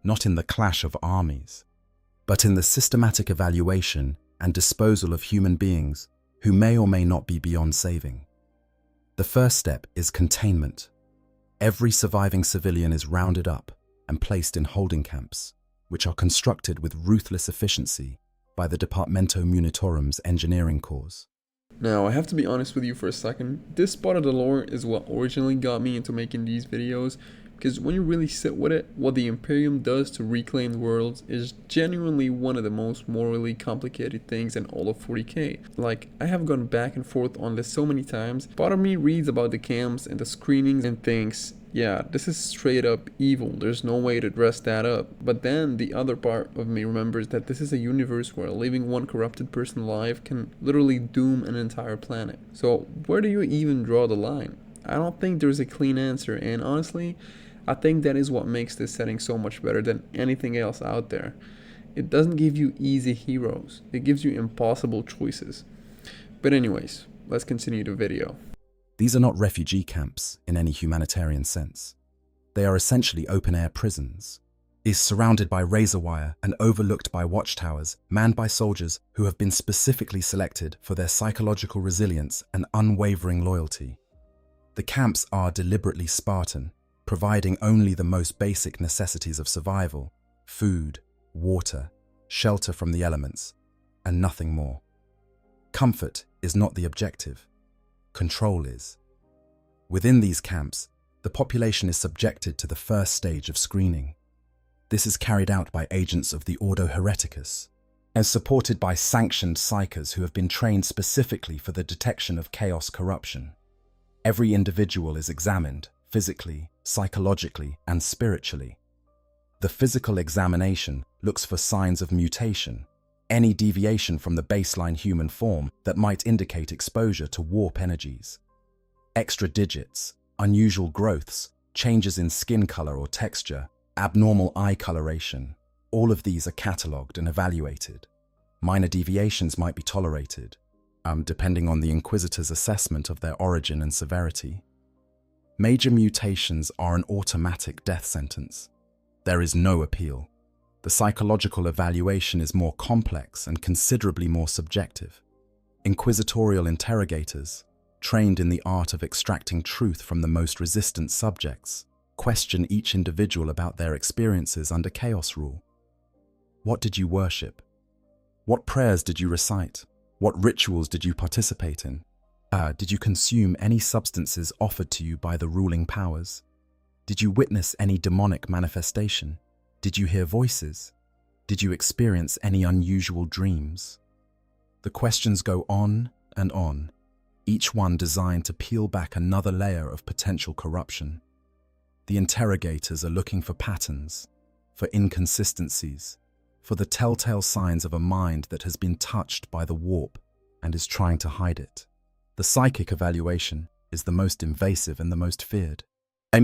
not in the clash of armies, but in the systematic evaluation and disposal of human beings who may or may not be beyond saving. The first step is containment. Every surviving civilian is rounded up and placed in holding camps, which are constructed with ruthless efficiency by the Departamento Munitorum's engineering corps. Now, I have to be honest with you for a second. This part of the lore is what originally got me into making these videos, because when you really sit with it, what the Imperium does to reclaim the worlds is genuinely one of the most morally complicated things in all of 40k. Like, I have gone back and forth on this so many times. Part of me reads about the camps and the screenings and thinks, yeah, this is straight up evil, there's no way to dress that up. But then the other part of me remembers that this is a universe where leaving one corrupted person alive can literally doom an entire planet. So where do you even draw the line? I don't think there's a clean answer, and honestly, I think that is what makes this setting so much better than anything else out there. It doesn't give you easy heroes, it gives you impossible choices. But anyways, let's continue the video. These are not refugee camps in any humanitarian sense. They are essentially open-air prisons. Is surrounded by razor wire and overlooked by watchtowers, manned by soldiers who have been specifically selected for their psychological resilience and unwavering loyalty. The camps are deliberately Spartan, providing only the most basic necessities of survival: food, water, shelter from the elements, and nothing more. Comfort is not the objective. Control is. Within these camps, the population is subjected to the first stage of screening. This is carried out by agents of the Ordo Hereticus and supported by sanctioned psychers who have been trained specifically for the detection of chaos corruption. Every individual is examined physically, psychologically, and spiritually. The physical examination looks for signs of mutation, any deviation from the baseline human form that might indicate exposure to warp energies. Extra digits, unusual growths, changes in skin color or texture, abnormal eye coloration, all of these are catalogued and evaluated. Minor deviations might be tolerated, depending on the Inquisitor's assessment of their origin and severity. Major mutations are an automatic death sentence. There is no appeal. The psychological evaluation is more complex and considerably more subjective. Inquisitorial interrogators, trained in the art of extracting truth from the most resistant subjects, question each individual about their experiences under chaos rule. What did you worship? What prayers did you recite? What rituals did you participate in? Did you consume any substances offered to you by the ruling powers? Did you witness any demonic manifestation? Did you hear voices? Did you experience any unusual dreams? The questions go on and on, each one designed to peel back another layer of potential corruption. The interrogators are looking for patterns, for inconsistencies, for the telltale signs of a mind that has been touched by the warp and is trying to hide it. The psychic evaluation is the most invasive and the most feared.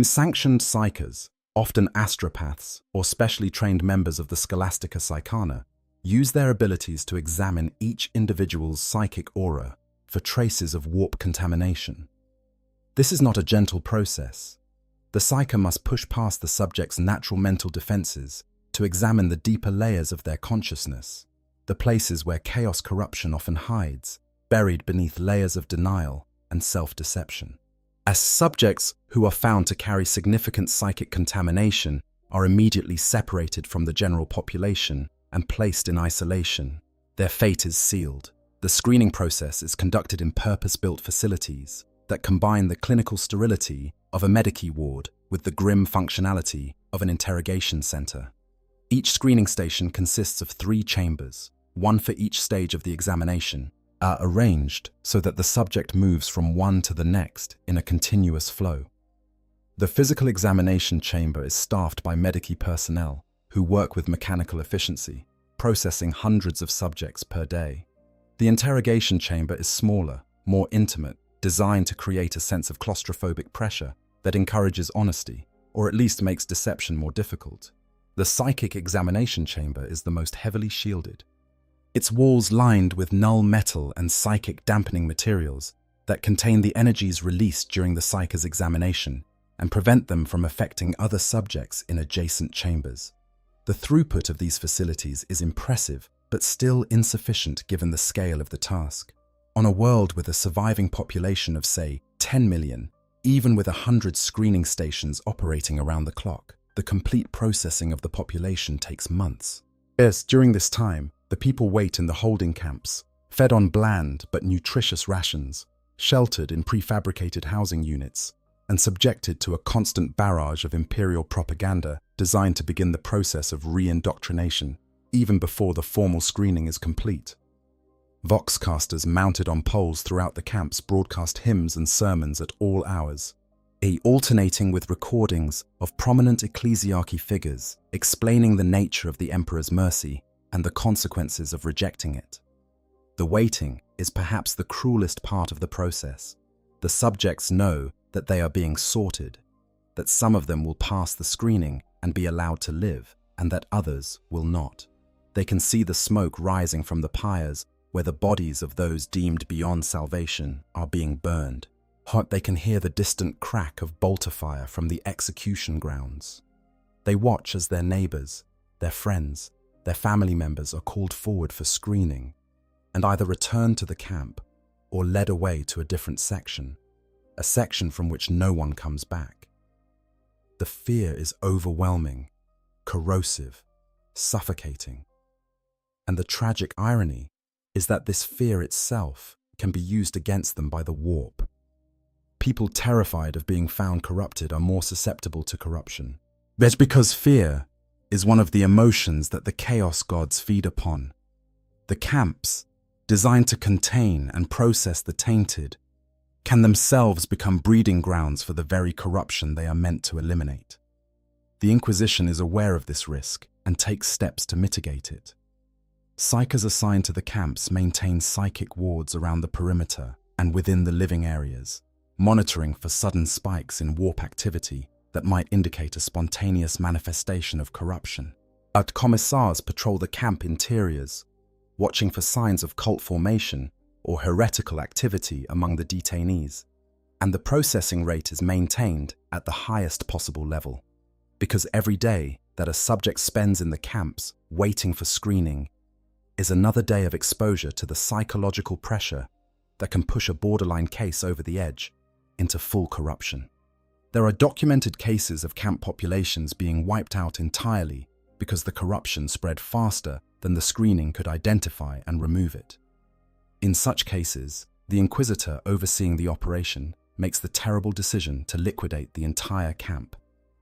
Sanctioned psychers, often astropaths or specially trained members of the Scholastica Psychana, use their abilities to examine each individual's psychic aura for traces of warp contamination. This is not a gentle process. The psyker must push past the subject's natural mental defenses to examine the deeper layers of their consciousness, the places where chaos corruption often hides, buried beneath layers of denial and self-deception. As subjects who are found to carry significant psychic contamination are immediately separated from the general population and placed in isolation, their fate is sealed. The screening process is conducted in purpose-built facilities that combine the clinical sterility of a medici ward with the grim functionality of an interrogation center. Each screening station consists of 3 chambers, one for each stage of the examination, are arranged so that the subject moves from one to the next in a continuous flow. The physical examination chamber is staffed by medici personnel who work with mechanical efficiency, processing hundreds of subjects per day. The interrogation chamber is smaller, more intimate, designed to create a sense of claustrophobic pressure that encourages honesty, or at least makes deception more difficult. The psychic examination chamber is the most heavily shielded. Its walls lined with null metal and psychic dampening materials that contain the energies released during the psyker's examination and prevent them from affecting other subjects in adjacent chambers. The throughput of these facilities is impressive, but still insufficient given the scale of the task. On a world with a surviving population of, say, 10 million, even with 100 screening stations operating around the clock, the complete processing of the population takes months. Yes, during this time, the people wait in the holding camps, fed on bland but nutritious rations, sheltered in prefabricated housing units, and subjected to a constant barrage of imperial propaganda designed to begin the process of re-indoctrination, even before the formal screening is complete. Voxcasters mounted on poles throughout the camps broadcast hymns and sermons at all hours, alternating with recordings of prominent ecclesiarchy figures explaining the nature of the emperor's mercy and the consequences of rejecting it. The waiting is perhaps the cruelest part of the process. The subjects know that they are being sorted, that some of them will pass the screening and be allowed to live, and that others will not. They can see the smoke rising from the pyres where the bodies of those deemed beyond salvation are being burned. They can hear the distant crack of bolter fire from the execution grounds. They watch as their neighbours, their friends, their family members are called forward for screening and either returned to the camp or led away to a different section, a section from which no one comes back. The fear is overwhelming, corrosive, suffocating. And the tragic irony is that this fear itself can be used against them by the warp. People terrified of being found corrupted are more susceptible to corruption. That's because fear is one of the emotions that the chaos gods feed upon. The camps, designed to contain and process the tainted, can themselves become breeding grounds for the very corruption they are meant to eliminate. The Inquisition is aware of this risk and takes steps to mitigate it. Psykers assigned to the camps maintain psychic wards around the perimeter and within the living areas, monitoring for sudden spikes in warp activity that might indicate a spontaneous manifestation of corruption. Commissars patrol the camp interiors, watching for signs of cult formation or heretical activity among the detainees, and the processing rate is maintained at the highest possible level, because every day that a subject spends in the camps waiting for screening is another day of exposure to the psychological pressure that can push a borderline case over the edge into full corruption. There are documented cases of camp populations being wiped out entirely because the corruption spread faster than the screening could identify and remove it. In such cases, the Inquisitor overseeing the operation makes the terrible decision to liquidate the entire camp,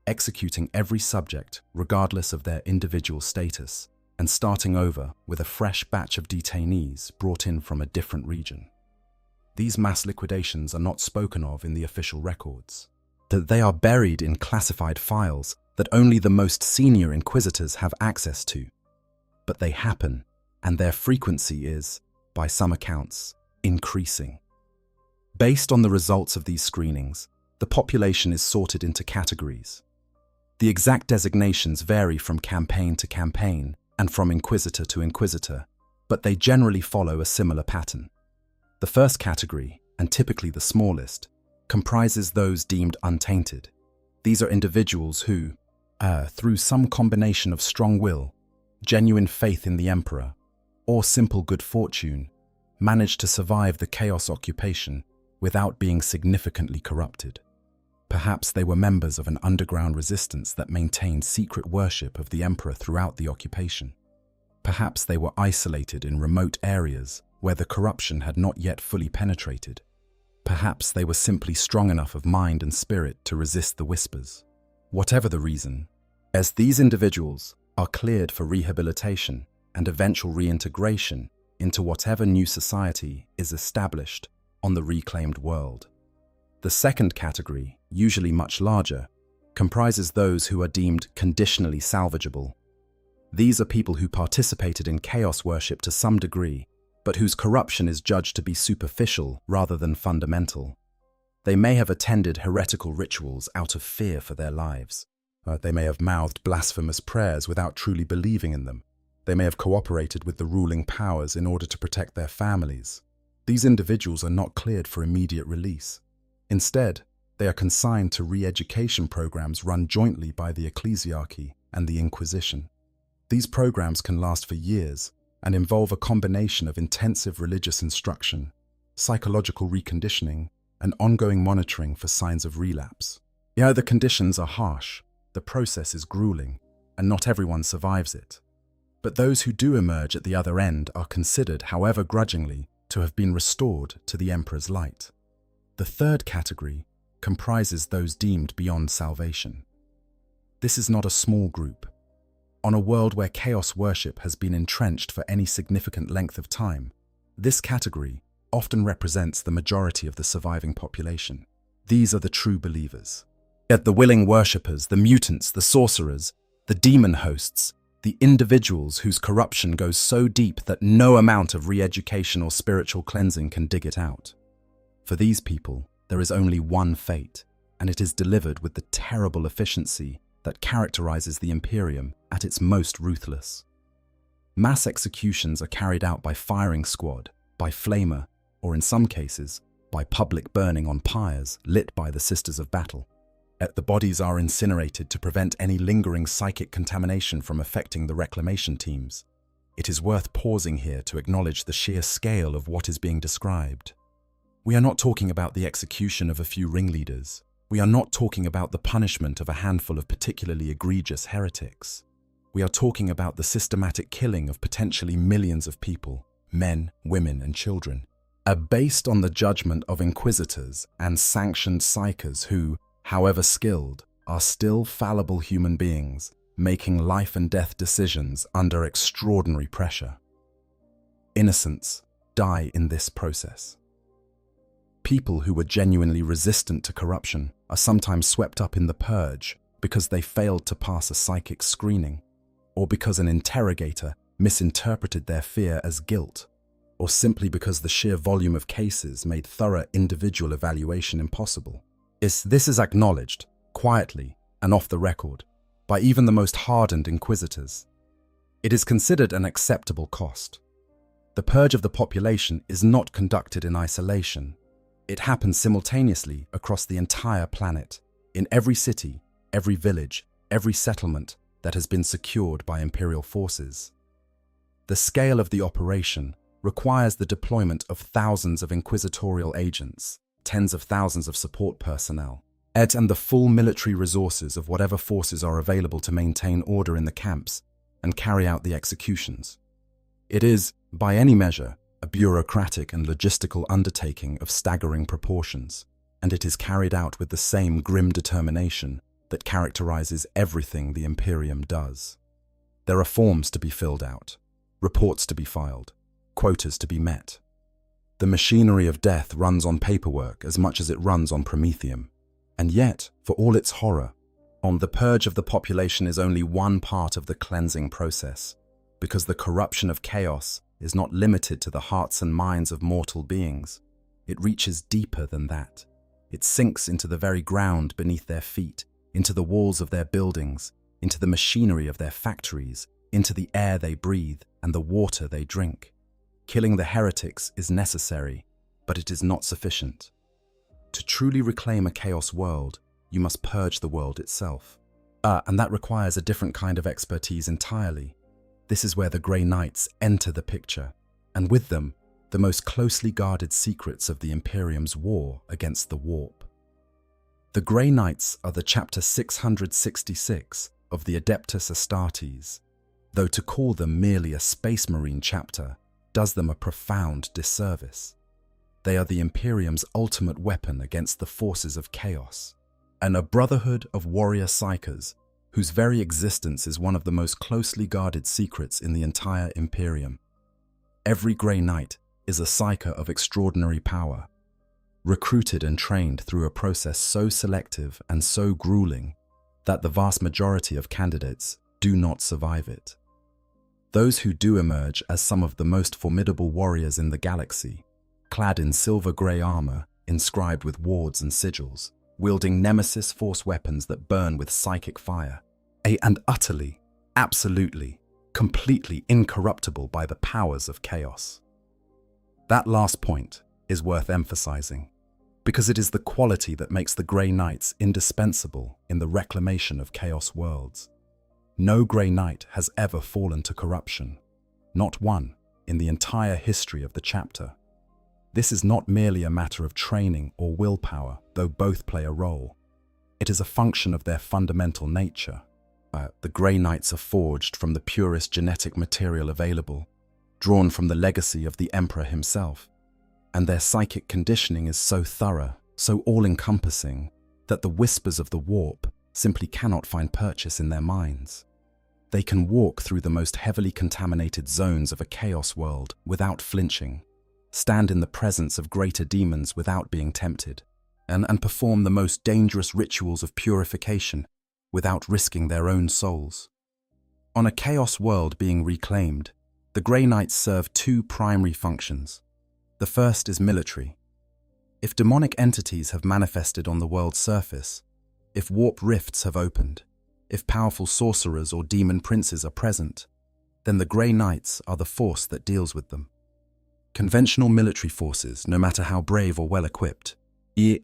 executing every subject regardless of their individual status, and starting over with a fresh batch of detainees brought in from a different region. These mass liquidations are not spoken of in the official records. That they are buried in classified files that only the most senior inquisitors have access to. But they happen, and their frequency is, by some accounts, increasing. Based on the results of these screenings, the population is sorted into categories. The exact designations vary from campaign to campaign and from inquisitor to inquisitor, but they generally follow a similar pattern. The first category, and typically the smallest, comprises those deemed untainted. These are individuals who, through some combination of strong will, genuine faith in the emperor, or simple good fortune, manage to survive the chaos occupation without being significantly corrupted. Perhaps they were members of an underground resistance that maintained secret worship of the emperor throughout the occupation. Perhaps they were isolated in remote areas where the corruption had not yet fully penetrated. Perhaps they were simply strong enough of mind and spirit to resist the whispers. Whatever the reason, as these individuals are cleared for rehabilitation and eventual reintegration into whatever new society is established on the reclaimed world. The second category, usually much larger, comprises those who are deemed conditionally salvageable. These are people who participated in chaos worship to some degree, but whose corruption is judged to be superficial rather than fundamental. They may have attended heretical rituals out of fear for their lives. They may have mouthed blasphemous prayers without truly believing in them. They may have cooperated with the ruling powers in order to protect their families. These individuals are not cleared for immediate release. Instead, they are consigned to re-education programs run jointly by the ecclesiarchy and the Inquisition. These programs can last for years and involve a combination of intensive religious instruction, psychological reconditioning, and ongoing monitoring for signs of relapse. The conditions are harsh, the process is grueling, and not everyone survives it. But those who do emerge at the other end are considered, however grudgingly, to have been restored to the Emperor's light. The third category comprises those deemed beyond salvation. This is not a small group. On a world where chaos worship has been entrenched for any significant length of time, this category often represents the majority of the surviving population. These are the true believers. Yet the willing worshippers, the mutants, the sorcerers, the demon hosts, the individuals whose corruption goes so deep that no amount of re-education or spiritual cleansing can dig it out. For these people, there is only one fate, and it is delivered with the terrible efficiency that characterizes the Imperium at its most ruthless. Mass executions are carried out by firing squad, by flamer, or in some cases, by public burning on pyres lit by the Sisters of Battle. The bodies are incinerated to prevent any lingering psychic contamination from affecting the reclamation teams. It is worth pausing here to acknowledge the sheer scale of what is being described. We are not talking about the execution of a few ringleaders. We are not talking about the punishment of a handful of particularly egregious heretics. We are talking about the systematic killing of potentially millions of people, men, women, and children, based on the judgment of inquisitors and sanctioned psychers who, however skilled, are still fallible human beings, making life and death decisions under extraordinary pressure. Innocents die in this process. People who were genuinely resistant to corruption are sometimes swept up in the purge because they failed to pass a psychic screening, or because an interrogator misinterpreted their fear as guilt, or simply because the sheer volume of cases made thorough individual evaluation impossible. This is acknowledged, quietly and off the record, by even the most hardened inquisitors. It is considered an acceptable cost. The purge of the population is not conducted in isolation. It happens simultaneously across the entire planet, in every city, every village, every settlement that has been secured by Imperial forces. The scale of the operation requires the deployment of thousands of inquisitorial agents, tens of thousands of support personnel, and the full military resources of whatever forces are available to maintain order in the camps and carry out the executions. It is, by any measure, a bureaucratic and logistical undertaking of staggering proportions, and it is carried out with the same grim determination that characterizes everything the Imperium does. There are forms to be filled out, reports to be filed, quotas to be met. The machinery of death runs on paperwork as much as it runs on promethium. And yet, for all its horror, the purge of the population is only one part of the cleansing process, because the corruption of chaos is not limited to the hearts and minds of mortal beings. It reaches deeper than that. It sinks into the very ground beneath their feet, into the walls of their buildings, into the machinery of their factories, into the air they breathe and the water they drink. Killing the heretics is necessary, but it is not sufficient. To truly reclaim a chaos world, you must purge the world itself. And that requires a different kind of expertise entirely. This is where the Grey Knights enter the picture, and with them, the most closely guarded secrets of the Imperium's war against the warp. The Grey Knights are the chapter 666 of the Adeptus Astartes, though to call them merely a Space Marine chapter does them a profound disservice. They are the Imperium's ultimate weapon against the forces of chaos, and a brotherhood of warrior psychers whose very existence is one of the most closely guarded secrets in the entire Imperium. Every Grey Knight is a psyker of extraordinary power, recruited and trained through a process so selective and so grueling that the vast majority of candidates do not survive it. Those who do emerge as some of the most formidable warriors in the galaxy, clad in silver-grey armor inscribed with wards and sigils, wielding nemesis force weapons that burn with psychic fire, and utterly, absolutely, completely incorruptible by the powers of chaos. That last point is worth emphasizing, because it is the quality that makes the Grey Knights indispensable in the reclamation of Chaos worlds. No Grey Knight has ever fallen to corruption, not one in the entire history of the chapter. This is not merely a matter of training or willpower, though both play a role. It is a function of their fundamental nature. The Grey Knights are forged from the purest genetic material available, drawn from the legacy of the Emperor himself, and their psychic conditioning is so thorough, so all-encompassing, that the whispers of the warp simply cannot find purchase in their minds. They can walk through the most heavily contaminated zones of a chaos world without flinching, stand in the presence of greater demons without being tempted, and perform the most dangerous rituals of purification without risking their own souls. On a chaos world being reclaimed, the Grey Knights serve two primary functions. The first is military. If demonic entities have manifested on the world's surface, if warp rifts have opened, if powerful sorcerers or demon princes are present, then the Grey Knights are the force that deals with them. Conventional military forces, no matter how brave or well-equipped,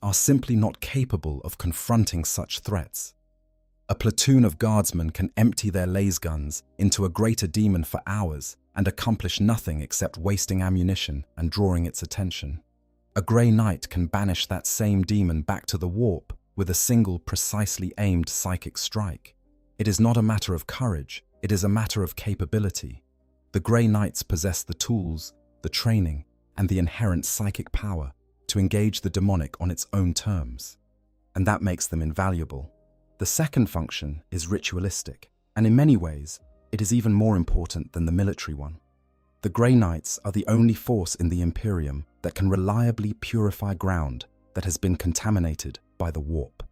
are simply not capable of confronting such threats. A platoon of guardsmen can empty their laser guns into a greater demon for hours and accomplish nothing except wasting ammunition and drawing its attention. A Grey Knight can banish that same demon back to the warp with a single precisely aimed psychic strike. It is not a matter of courage, it is a matter of capability. The Grey Knights possess the tools, the training, and the inherent psychic power to engage the demonic on its own terms, and that makes them invaluable. The second function is ritualistic, and in many ways, it is even more important than the military one. The Grey Knights are the only force in the Imperium that can reliably purify ground that has been contaminated by the warp.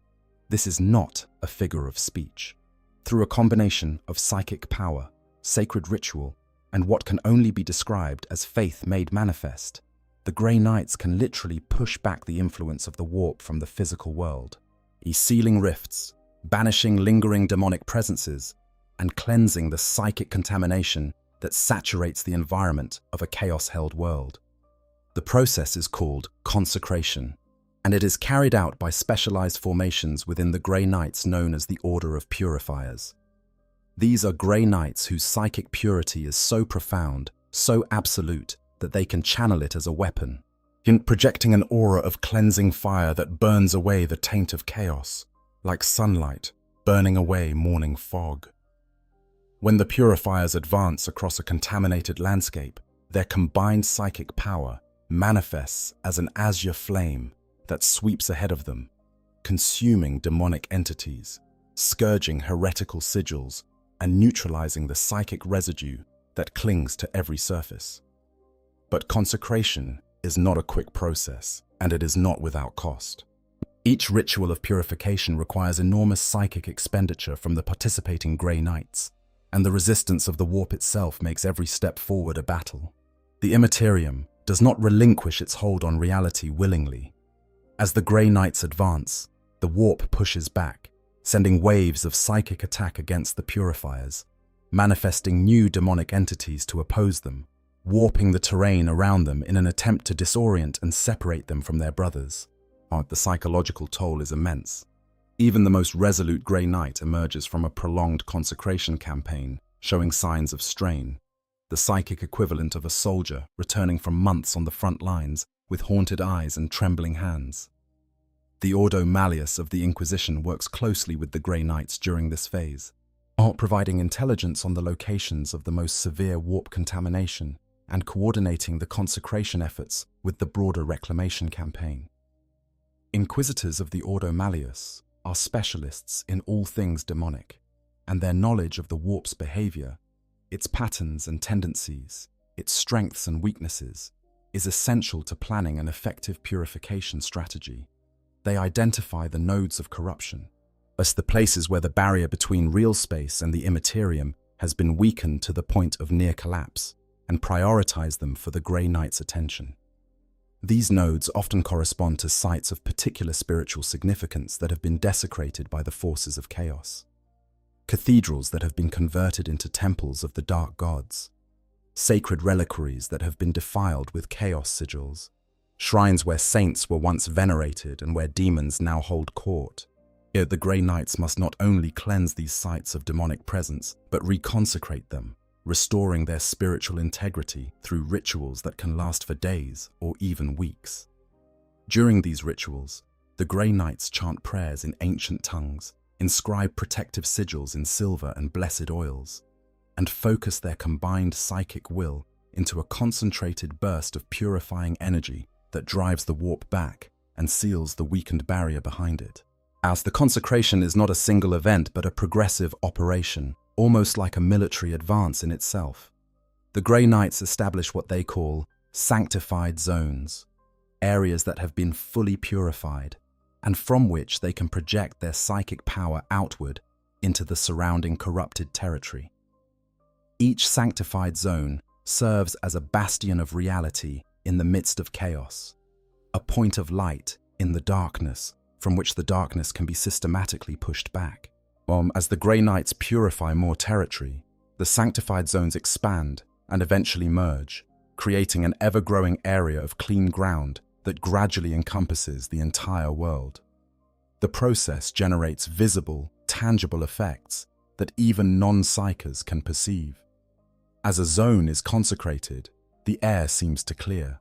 This is not a figure of speech. Through a combination of psychic power, sacred ritual, and what can only be described as faith made manifest, the Grey Knights can literally push back the influence of the warp from the physical world, sealing rifts, banishing lingering demonic presences, and cleansing the psychic contamination that saturates the environment of a chaos-held world. The process is called consecration, and it is carried out by specialized formations within the Grey Knights known as the Order of Purifiers. These are Grey Knights whose psychic purity is so profound, so absolute, that they can channel it as a weapon, projecting an aura of cleansing fire that burns away the taint of chaos, like sunlight burning away morning fog. When the Purifiers advance across a contaminated landscape, their combined psychic power manifests as an azure flame that sweeps ahead of them, consuming demonic entities, scourging heretical sigils, and neutralizing the psychic residue that clings to every surface. But consecration is not a quick process, and it is not without cost. Each ritual of purification requires enormous psychic expenditure from the participating Grey Knights, and the resistance of the warp itself makes every step forward a battle. The Imperium does not relinquish its hold on reality willingly. As the Grey Knights advance, the warp pushes back, sending waves of psychic attack against the Purifiers, manifesting new demonic entities to oppose them, warping the terrain around them in an attempt to disorient and separate them from their brothers. The psychological toll is immense. Even the most resolute Grey Knight emerges from a prolonged consecration campaign, showing signs of strain, the psychic equivalent of a soldier returning from months on the front lines with haunted eyes and trembling hands. The Ordo Malleus of the Inquisition works closely with the Grey Knights during this phase, providing intelligence on the locations of the most severe warp contamination and coordinating the consecration efforts with the broader reclamation campaign. Inquisitors of the Ordo Malleus are specialists in all things demonic, and their knowledge of the warp's behavior, its patterns and tendencies, its strengths and weaknesses, is essential to planning an effective purification strategy. They identify the nodes of corruption, as the places where the barrier between real space and the immaterium has been weakened to the point of near collapse, and prioritize them for the Grey Knight's attention. These nodes often correspond to sites of particular spiritual significance that have been desecrated by the forces of chaos. Cathedrals that have been converted into temples of the dark gods. Sacred reliquaries that have been defiled with chaos sigils. Shrines where saints were once venerated and where demons now hold court. Here, the Grey Knights must not only cleanse these sites of demonic presence, but reconsecrate them, restoring their spiritual integrity through rituals that can last for days or even weeks. During these rituals, the Grey Knights chant prayers in ancient tongues, inscribe protective sigils in silver and blessed oils, and focus their combined psychic will into a concentrated burst of purifying energy that drives the warp back and seals the weakened barrier behind it. As the consecration is not a single event but a progressive operation, almost like a military advance in itself. The Grey Knights establish what they call sanctified zones, areas that have been fully purified, and from which they can project their psychic power outward into the surrounding corrupted territory. Each sanctified zone serves as a bastion of reality in the midst of chaos, a point of light in the darkness from which the darkness can be systematically pushed back. As the Grey Knights purify more territory, the sanctified zones expand and eventually merge, creating an ever-growing area of clean ground that gradually encompasses the entire world. The process generates visible, tangible effects that even non-psychers can perceive. As a zone is consecrated, the air seems to clear.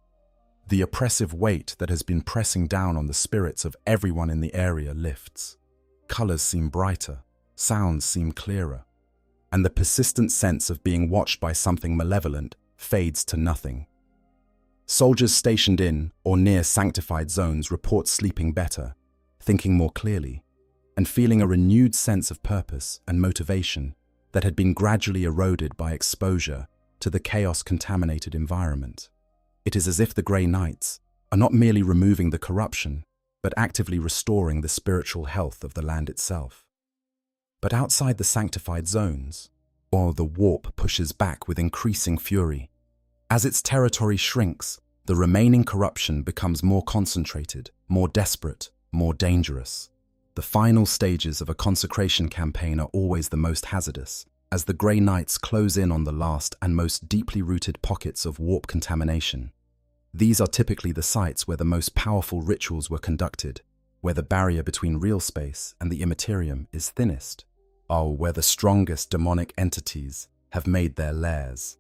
The oppressive weight that has been pressing down on the spirits of everyone in the area lifts. Colors seem brighter, sounds seem clearer, and the persistent sense of being watched by something malevolent fades to nothing. Soldiers stationed in or near sanctified zones report sleeping better, thinking more clearly, and feeling a renewed sense of purpose and motivation that had been gradually eroded by exposure to the chaos-contaminated environment. It is as if the Grey Knights are not merely removing the corruption, but actively restoring the spiritual health of the land itself. But outside the sanctified zones, the warp pushes back with increasing fury. As its territory shrinks, the remaining corruption becomes more concentrated, more desperate, more dangerous. The final stages of a consecration campaign are always the most hazardous, as the Grey Knights close in on the last and most deeply rooted pockets of warp contamination. These are typically the sites where the most powerful rituals were conducted, where the barrier between real space and the Imperium is thinnest, where the strongest demonic entities have made their lairs.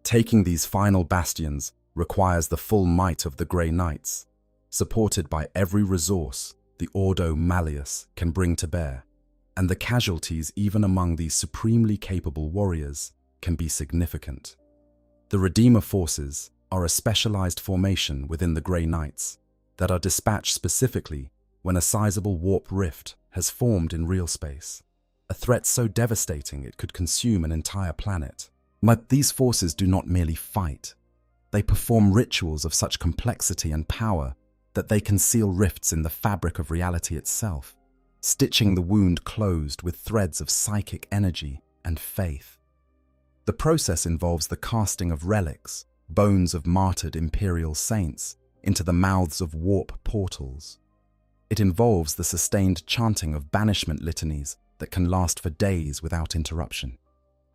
Taking these final bastions requires the full might of the Grey Knights, supported by every resource the Ordo Malleus can bring to bear, and the casualties even among these supremely capable warriors can be significant. The Redeemer forces are a specialized formation within the Grey Knights that are dispatched specifically when a sizable warp rift has formed in real space, a threat so devastating it could consume an entire planet. But these forces do not merely fight. They perform rituals of such complexity and power that they can seal rifts in the fabric of reality itself, stitching the wound closed with threads of psychic energy and faith. The process involves the casting of relics, bones of martyred imperial saints, into the mouths of warp portals. It involves the sustained chanting of banishment litanies that can last for days without interruption.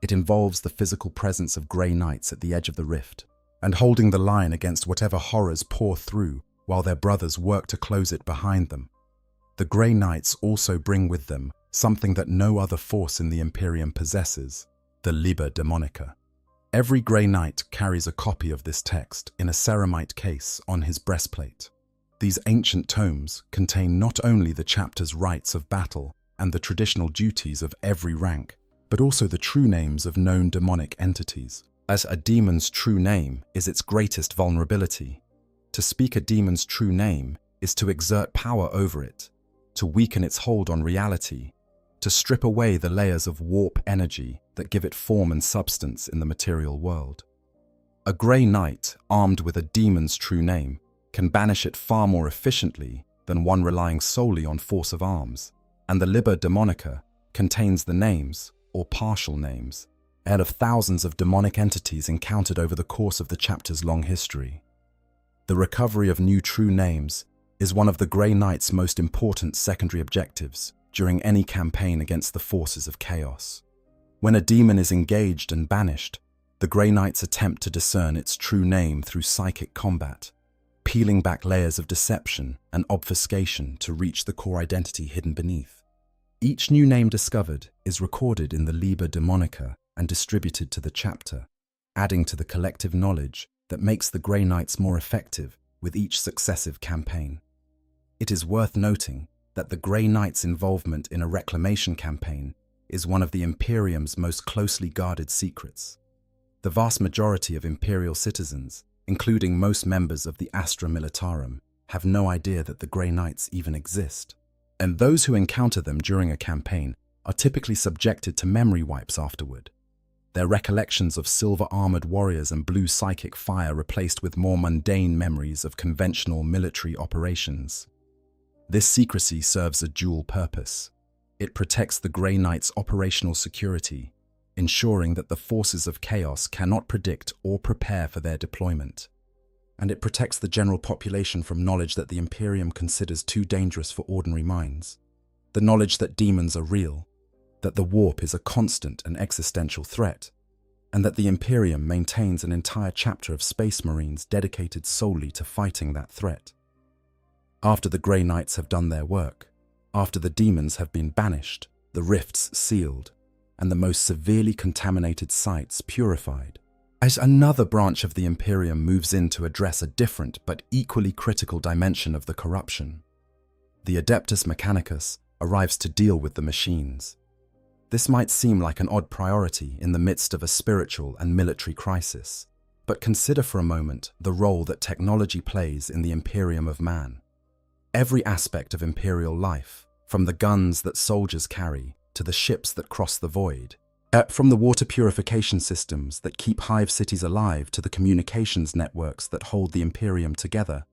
It involves the physical presence of Grey Knights at the edge of the rift, and holding the line against whatever horrors pour through while their brothers work to close it behind them. The Grey Knights also bring with them something that no other force in the Imperium possesses, the Liber Daemonica. Every Grey Knight carries a copy of this text in a ceramite case on his breastplate. These ancient tomes contain not only the chapter's rites of battle and the traditional duties of every rank, but also the true names of known demonic entities, as a demon's true name is its greatest vulnerability. To speak a demon's true name is to exert power over it, to weaken its hold on reality, to strip away the layers of warp energy that give it form and substance in the material world. A Grey Knight armed with a demon's true name can banish it far more efficiently than one relying solely on force of arms, and the Liber Daemonica contains the names, or partial names, of thousands of demonic entities encountered over the course of the chapter's long history. The recovery of new true names is one of the Grey Knight's most important secondary objectives during any campaign against the forces of chaos. When a demon is engaged and banished, the Grey Knights attempt to discern its true name through psychic combat, peeling back layers of deception and obfuscation to reach the core identity hidden beneath. Each new name discovered is recorded in the Liber Demonica and distributed to the chapter, adding to the collective knowledge that makes the Grey Knights more effective with each successive campaign. It is worth noting that the Grey Knight's involvement in a reclamation campaign is one of the Imperium's most closely guarded secrets. The vast majority of Imperial citizens, including most members of the Astra Militarum, have no idea that the Grey Knights even exist, and those who encounter them during a campaign are typically subjected to memory wipes afterward. Their recollections of silver-armored warriors and blue psychic fire replaced with more mundane memories of conventional military operations. This secrecy serves a dual purpose. It protects the Grey Knight's operational security, ensuring that the forces of chaos cannot predict or prepare for their deployment. And it protects the general population from knowledge that the Imperium considers too dangerous for ordinary minds. The knowledge that demons are real, that the warp is a constant and existential threat, and that the Imperium maintains an entire chapter of Space Marines dedicated solely to fighting that threat. After the Grey Knights have done their work, after the demons have been banished, the rifts sealed, and the most severely contaminated sites purified, as another branch of the Imperium moves in to address a different but equally critical dimension of the corruption. The Adeptus Mechanicus arrives to deal with the machines. This might seem like an odd priority in the midst of a spiritual and military crisis, but consider for a moment the role that technology plays in the Imperium of man. Every aspect of Imperial life, from the guns that soldiers carry to the ships that cross the void, from the water purification systems that keep hive cities alive to the communications networks that hold the Imperium together,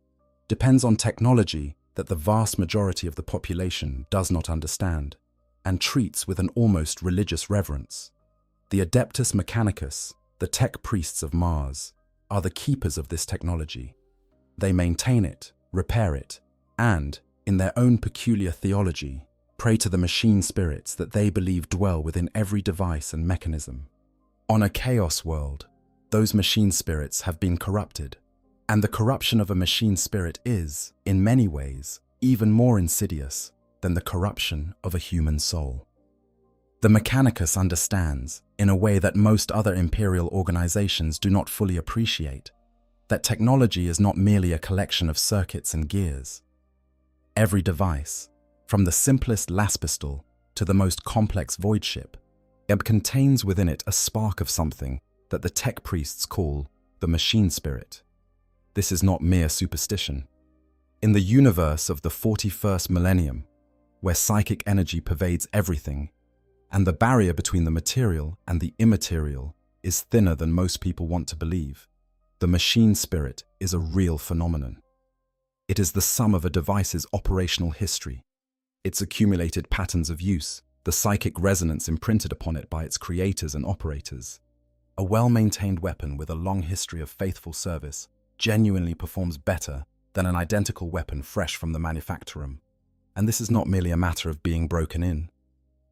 depends on technology that the vast majority of the population does not understand and treats with an almost religious reverence. The Adeptus Mechanicus, the tech priests of Mars, are the keepers of this technology. They maintain it, repair it, and, in their own peculiar theology, pray to the machine spirits that they believe dwell within every device and mechanism. On a chaos world, those machine spirits have been corrupted, and the corruption of a machine spirit is, in many ways, even more insidious than the corruption of a human soul. The Mechanicus understands, in a way that most other Imperial organizations do not fully appreciate, that technology is not merely a collection of circuits and gears. Every device, from the simplest las pistol to the most complex void ship, contains within it a spark of something that the tech priests call the machine spirit. This is not mere superstition. In the universe of the 41st Millennium, where psychic energy pervades everything, and the barrier between the material and the immaterial is thinner than most people want to believe, the machine spirit is a real phenomenon. It is the sum of a device's operational history, its accumulated patterns of use, the psychic resonance imprinted upon it by its creators and operators. A well-maintained weapon with a long history of faithful service genuinely performs better than an identical weapon fresh from the manufactorum. And this is not merely a matter of being broken in.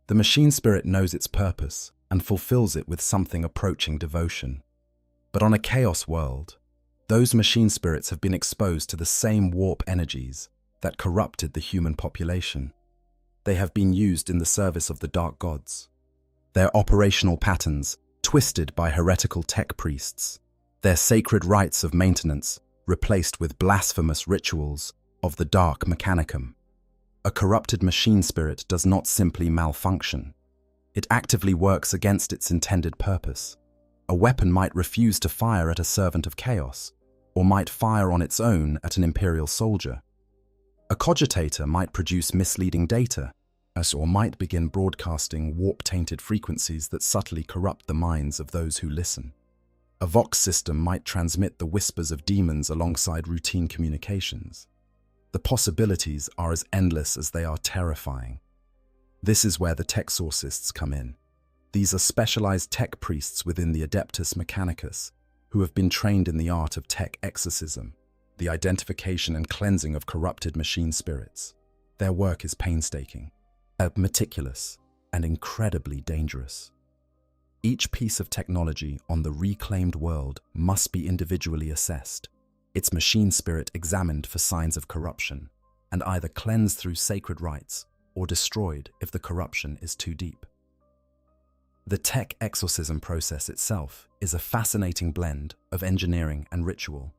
The machine spirit knows its purpose and fulfills it with something approaching devotion. But on a chaos world, those machine spirits have been exposed to the same warp energies that corrupted the human population. They have been used in the service of the dark gods. Their operational patterns twisted by heretical tech priests, their sacred rites of maintenance replaced with blasphemous rituals of the dark mechanicum. A corrupted machine spirit does not simply malfunction. It actively works against its intended purpose. A weapon might refuse to fire at a servant of chaos, or might fire on its own at an Imperial soldier. A cogitator might produce misleading data, or might begin broadcasting warp-tainted frequencies that subtly corrupt the minds of those who listen. A vox system might transmit the whispers of demons alongside routine communications. The possibilities are as endless as they are terrifying. This is where the Texorcists come in. These are specialized tech priests within the Adeptus Mechanicus, who have been trained in the art of tech exorcism. the identification and cleansing of corrupted machine spirits. Their work is painstaking, meticulous, and incredibly dangerous. Each piece of technology on the reclaimed world must be individually assessed, its machine spirit examined for signs of corruption, and either cleansed through sacred rites or destroyed if the corruption is too deep. The tech exorcism process itself is a fascinating blend of engineering and ritual.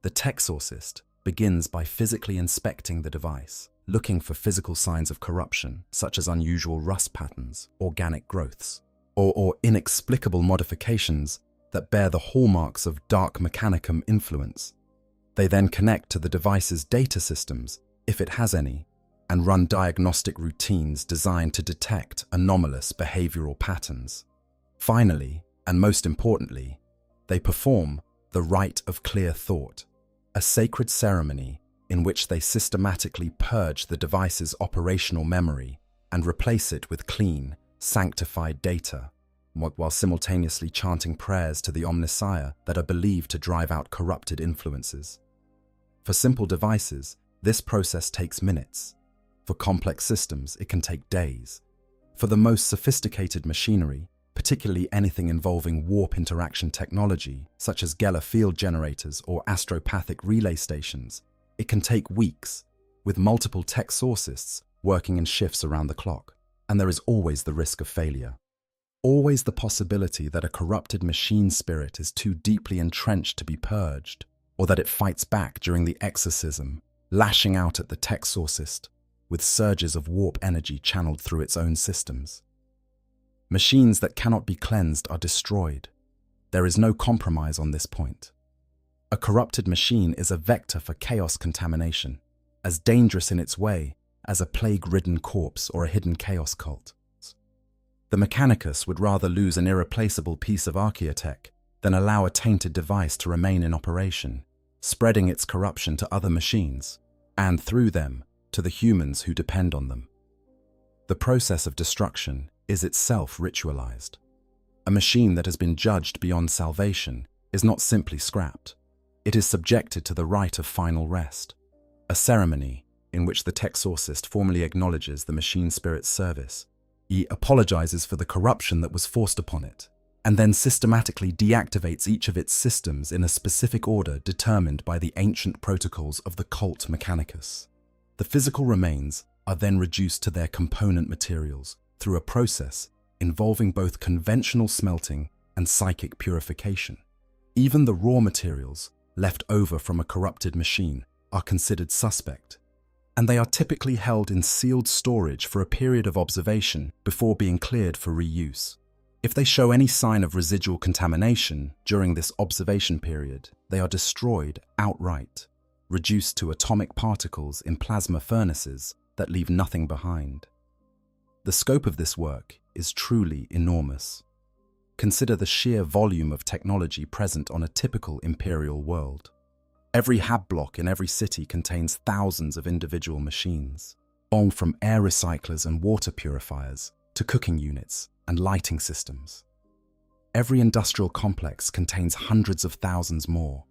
The techsorcist begins by physically inspecting the device, looking for physical signs of corruption, such as unusual rust patterns, organic growths, or inexplicable modifications that bear the hallmarks of dark mechanicum influence. They then connect to the device's data systems, if it has any, and run diagnostic routines designed to detect anomalous behavioral patterns. Finally, and most importantly, they perform the rite of clear thought, a sacred ceremony in which they systematically purge the device's operational memory and replace it with clean, sanctified data, while simultaneously chanting prayers to the Omnissiah that are believed to drive out corrupted influences. For simple devices, this process takes minutes. For complex systems, it can take days. For the most sophisticated machinery, particularly anything involving warp interaction technology, such as Geller field generators or astropathic relay stations, it can take weeks, with multiple techsorcists working in shifts around the clock. And there is always the risk of failure. Always the possibility that a corrupted machine spirit is too deeply entrenched to be purged, or that it fights back during the exorcism, lashing out at the techsorcist with surges of warp energy channeled through its own systems. Machines that cannot be cleansed are destroyed. There is no compromise on this point. A corrupted machine is a vector for chaos contamination, as dangerous in its way as a plague-ridden corpse or a hidden chaos cult. The Mechanicus would rather lose an irreplaceable piece of archaeotech than allow a tainted device to remain in operation, spreading its corruption to other machines, and through them, to the humans who depend on them. The process of destruction is itself ritualized. A machine that has been judged beyond salvation is not simply scrapped. It is subjected to the rite of final rest, a ceremony in which the techsorcist formally acknowledges the machine spirit's service. He apologizes for the corruption that was forced upon it, and then systematically deactivates each of its systems in a specific order determined by the ancient protocols of the cult Mechanicus. The physical remains are then reduced to their component materials through a process involving both conventional smelting and psychic purification. Even the raw materials left over from a corrupted machine are considered suspect, and they are typically held in sealed storage for a period of observation before being cleared for reuse. If they show any sign of residual contamination during this observation period, they are destroyed outright, reduced to atomic particles in plasma furnaces that leave nothing behind. The scope of this work is truly enormous. Consider the sheer volume of technology present on a typical imperial world. Every hab block in every city contains thousands of individual machines, all from air recyclers and water purifiers to cooking units and lighting systems. Every industrial complex contains hundreds of thousands more.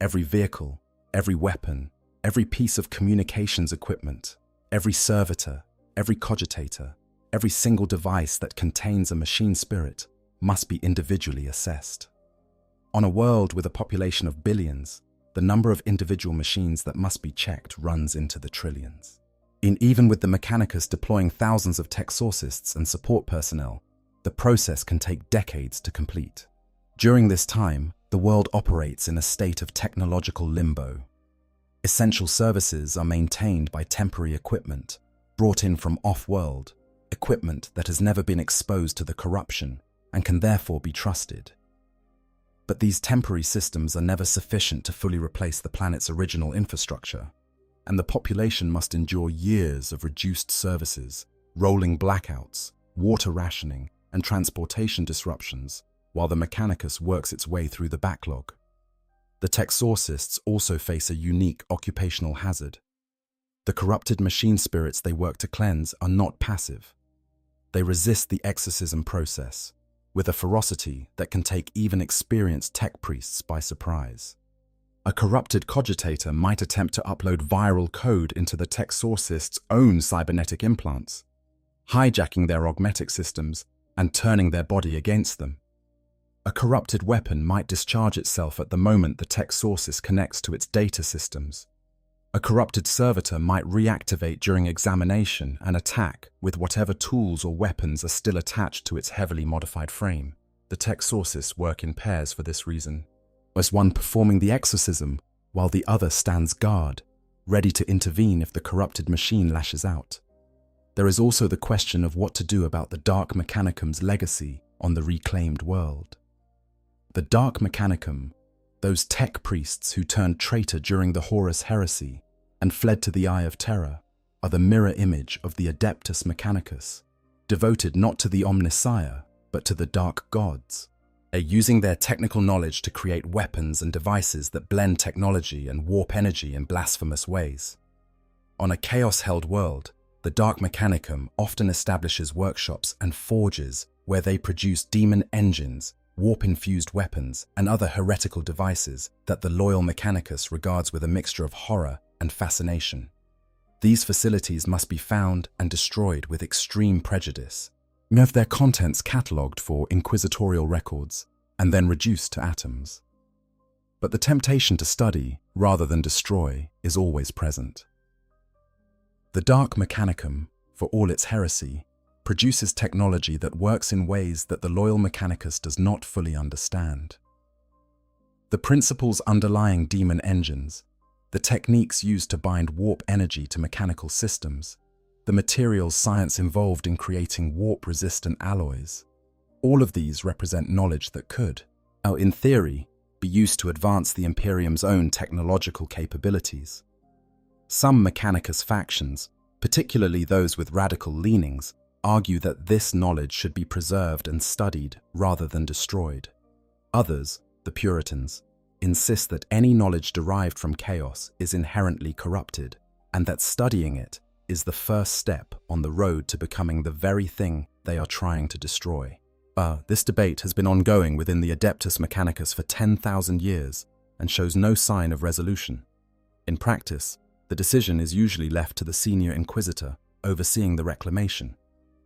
Every vehicle, every weapon, every piece of communications equipment, every servitor, every cogitator, every single device that contains a machine spirit must be individually assessed. On a world with a population of billions, the number of individual machines that must be checked runs into the trillions. Even with the Mechanicus deploying thousands of techsorcists and support personnel, the process can take decades to complete. During this time, the world operates in a state of technological limbo. Essential services are maintained by temporary equipment brought in from off-world, equipment that has never been exposed to the corruption and can therefore be trusted. But these temporary systems are never sufficient to fully replace the planet's original infrastructure, and the population must endure years of reduced services, rolling blackouts, water rationing, and transportation disruptions while the Mechanicus works its way through the backlog. The techsorcists also face a unique occupational hazard. The corrupted machine spirits they work to cleanse are not passive. They resist the exorcism process, with a ferocity that can take even experienced tech priests by surprise. A corrupted cogitator might attempt to upload viral code into the Texorcist's own cybernetic implants, hijacking their augmetic systems and turning their body against them. A corrupted weapon might discharge itself at the moment the Texorcist connects to its data systems. A corrupted servitor might reactivate during examination and attack with whatever tools or weapons are still attached to its heavily modified frame. The Texorcists work in pairs for this reason, as one performing the exorcism while the other stands guard, ready to intervene if the corrupted machine lashes out. There is also the question of what to do about the Dark Mechanicum's legacy on the reclaimed world. The Dark Mechanicum, those tech priests who turned traitor during the Horus Heresy and fled to the Eye of Terror, are the mirror image of the Adeptus Mechanicus, devoted not to the Omnissiah, but to the Dark Gods. They're using their technical knowledge to create weapons and devices that blend technology and warp energy in blasphemous ways. On a chaos-held world, the Dark Mechanicum often establishes workshops and forges where they produce demon engines, warp-infused weapons, and other heretical devices that the loyal Mechanicus regards with a mixture of horror and fascination. These facilities must be found and destroyed with extreme prejudice, have their contents catalogued for inquisitorial records, and then reduced to atoms. But the temptation to study, rather than destroy, is always present. The Dark Mechanicum, for all its heresy, produces technology that works in ways that the loyal Mechanicus does not fully understand. The principles underlying demon engines, the techniques used to bind warp energy to mechanical systems, the materials science involved in creating warp-resistant alloys, all of these represent knowledge that could, in theory, be used to advance the Imperium's own technological capabilities. Some Mechanicus factions, particularly those with radical leanings, argue that this knowledge should be preserved and studied rather than destroyed. Others, the Puritans, insist that any knowledge derived from chaos is inherently corrupted, and that studying it is the first step on the road to becoming the very thing they are trying to destroy. This debate has been ongoing within the Adeptus Mechanicus for 10,000 years and shows no sign of resolution. In practice, the decision is usually left to the senior inquisitor overseeing the reclamation,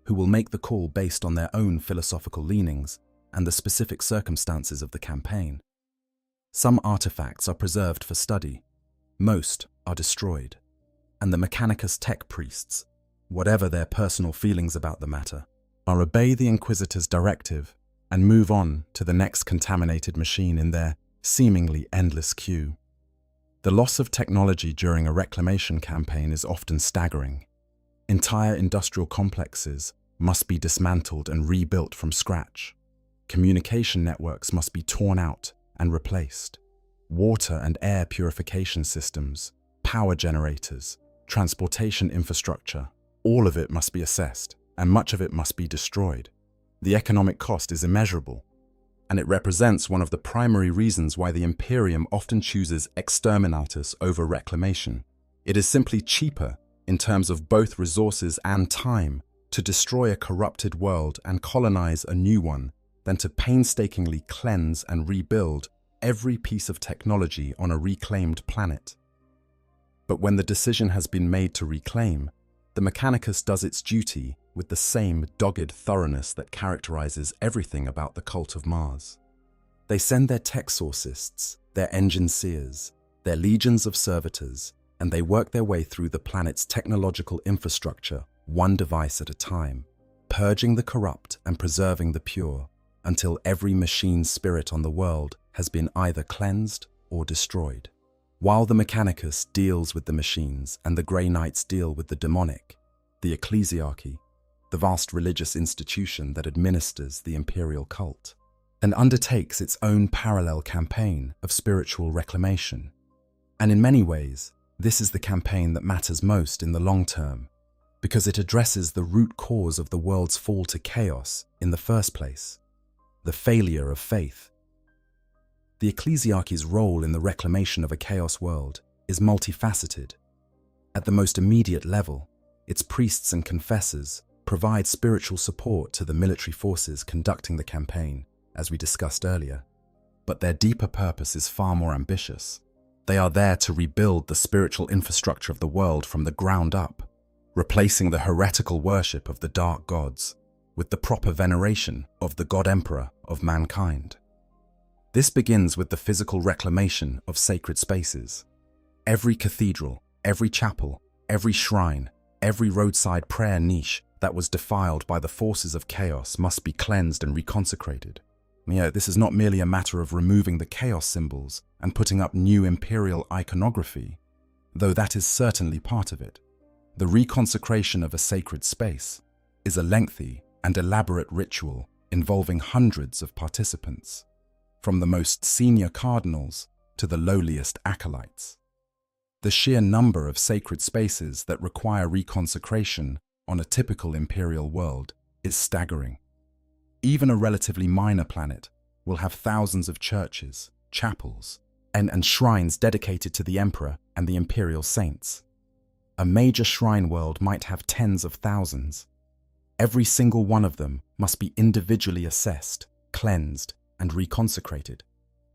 who will make the call based on their own philosophical leanings and the specific circumstances of the campaign. Some artifacts are preserved for study, most are destroyed, and the Mechanicus tech priests, whatever their personal feelings about the matter, are obey the Inquisitor's directive and move on to the next contaminated machine in their seemingly endless queue. The loss of technology during a reclamation campaign is often staggering. Entire industrial complexes must be dismantled and rebuilt from scratch. Communication networks must be torn out and replaced. Water and air purification systems, power generators, transportation infrastructure, all of it must be assessed, and much of it must be destroyed. The economic cost is immeasurable, and it represents one of the primary reasons why the Imperium often chooses exterminatus over reclamation. It is simply cheaper, in terms of both resources and time, to destroy a corrupted world and colonize a new one than to painstakingly cleanse and rebuild every piece of technology on a reclaimed planet. But when the decision has been made to reclaim, the Mechanicus does its duty with the same dogged thoroughness that characterizes everything about the cult of Mars. They send their Texorcists, their engine seers, their legions of servitors, and they work their way through the planet's technological infrastructure, one device at a time, purging the corrupt and preserving the pure, until every machine spirit on the world has been either cleansed or destroyed. While the Mechanicus deals with the machines and the Grey Knights deal with the demonic, the ecclesiarchy, the vast religious institution that administers the imperial cult, and undertakes its own parallel campaign of spiritual reclamation. And in many ways, this is the campaign that matters most in the long term, because it addresses the root cause of the world's fall to chaos in the first place, the failure of faith. The ecclesiarchy's role in the reclamation of a chaos world is multifaceted. At the most immediate level, its priests and confessors provide spiritual support to the military forces conducting the campaign, as we discussed earlier. But their deeper purpose is far more ambitious. They are there to rebuild the spiritual infrastructure of the world from the ground up, replacing the heretical worship of the dark gods with the proper veneration of the God Emperor of mankind. This begins with the physical reclamation of sacred spaces. Every cathedral, every chapel, every shrine, every roadside prayer niche that was defiled by the forces of chaos must be cleansed and reconsecrated. This is not merely a matter of removing the chaos symbols and putting up new imperial iconography, though that is certainly part of it. The reconsecration of a sacred space is a lengthy and elaborate ritual involving hundreds of participants, from the most senior cardinals to the lowliest acolytes. The sheer number of sacred spaces that require reconsecration on a typical imperial world is staggering. Even a relatively minor planet will have thousands of churches, chapels, and shrines dedicated to the emperor and the imperial saints. A major shrine world might have tens of thousands. Every single one of them must be individually assessed, cleansed, and reconsecrated,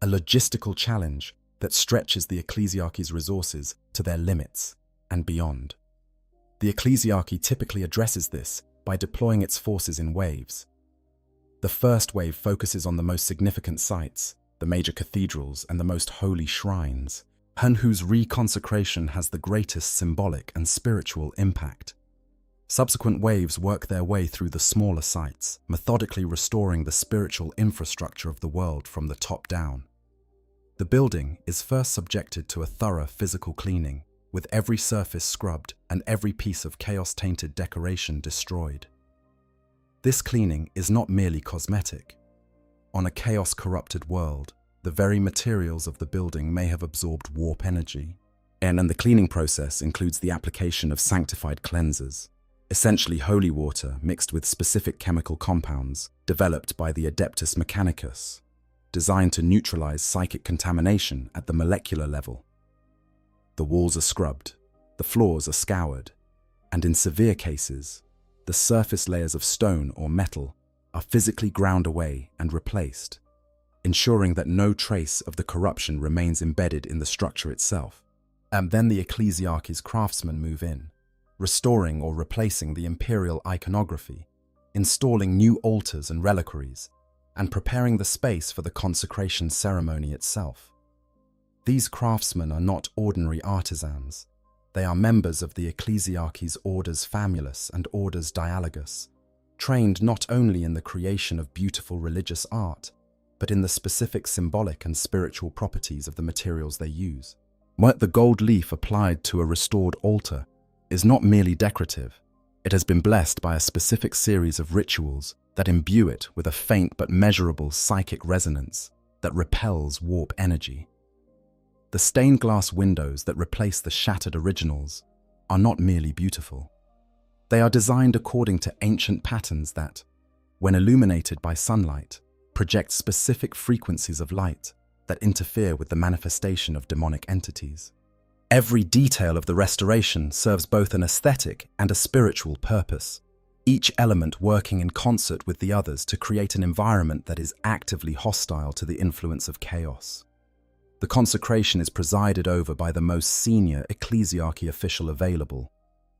a logistical challenge that stretches the ecclesiarchy's resources to their limits and beyond. The ecclesiarchy typically addresses this by deploying its forces in waves. The first wave focuses on the most significant sites, the major cathedrals and the most holy shrines, and whose reconsecration has the greatest symbolic and spiritual impact. Subsequent waves work their way through the smaller sites, methodically restoring the spiritual infrastructure of the world from the top down. The building is first subjected to a thorough physical cleaning, with every surface scrubbed and every piece of chaos-tainted decoration destroyed. This cleaning is not merely cosmetic. On a chaos-corrupted world, the very materials of the building may have absorbed warp energy, and the cleaning process includes the application of sanctified cleansers, essentially holy water mixed with specific chemical compounds developed by the Adeptus Mechanicus, designed to neutralize psychic contamination at the molecular level. The walls are scrubbed, the floors are scoured, and in severe cases, the surface layers of stone or metal are physically ground away and replaced, ensuring that no trace of the corruption remains embedded in the structure itself. And then the ecclesiarchy's craftsmen move in, restoring or replacing the imperial iconography, installing new altars and reliquaries, and preparing the space for the consecration ceremony itself. These craftsmen are not ordinary artisans. They are members of the ecclesiarchy's orders famulus and orders dialogus, trained not only in the creation of beautiful religious art, but in the specific symbolic and spiritual properties of the materials they use. The gold leaf applied to a restored altar is not merely decorative. It has been blessed by a specific series of rituals that imbue it with a faint but measurable psychic resonance that repels warp energy. The stained glass windows that replace the shattered originals are not merely beautiful. They are designed according to ancient patterns that, when illuminated by sunlight, project specific frequencies of light that interfere with the manifestation of demonic entities. Every detail of the restoration serves both an aesthetic and a spiritual purpose, each element working in concert with the others to create an environment that is actively hostile to the influence of chaos. The consecration is presided over by the most senior ecclesiarchy official available,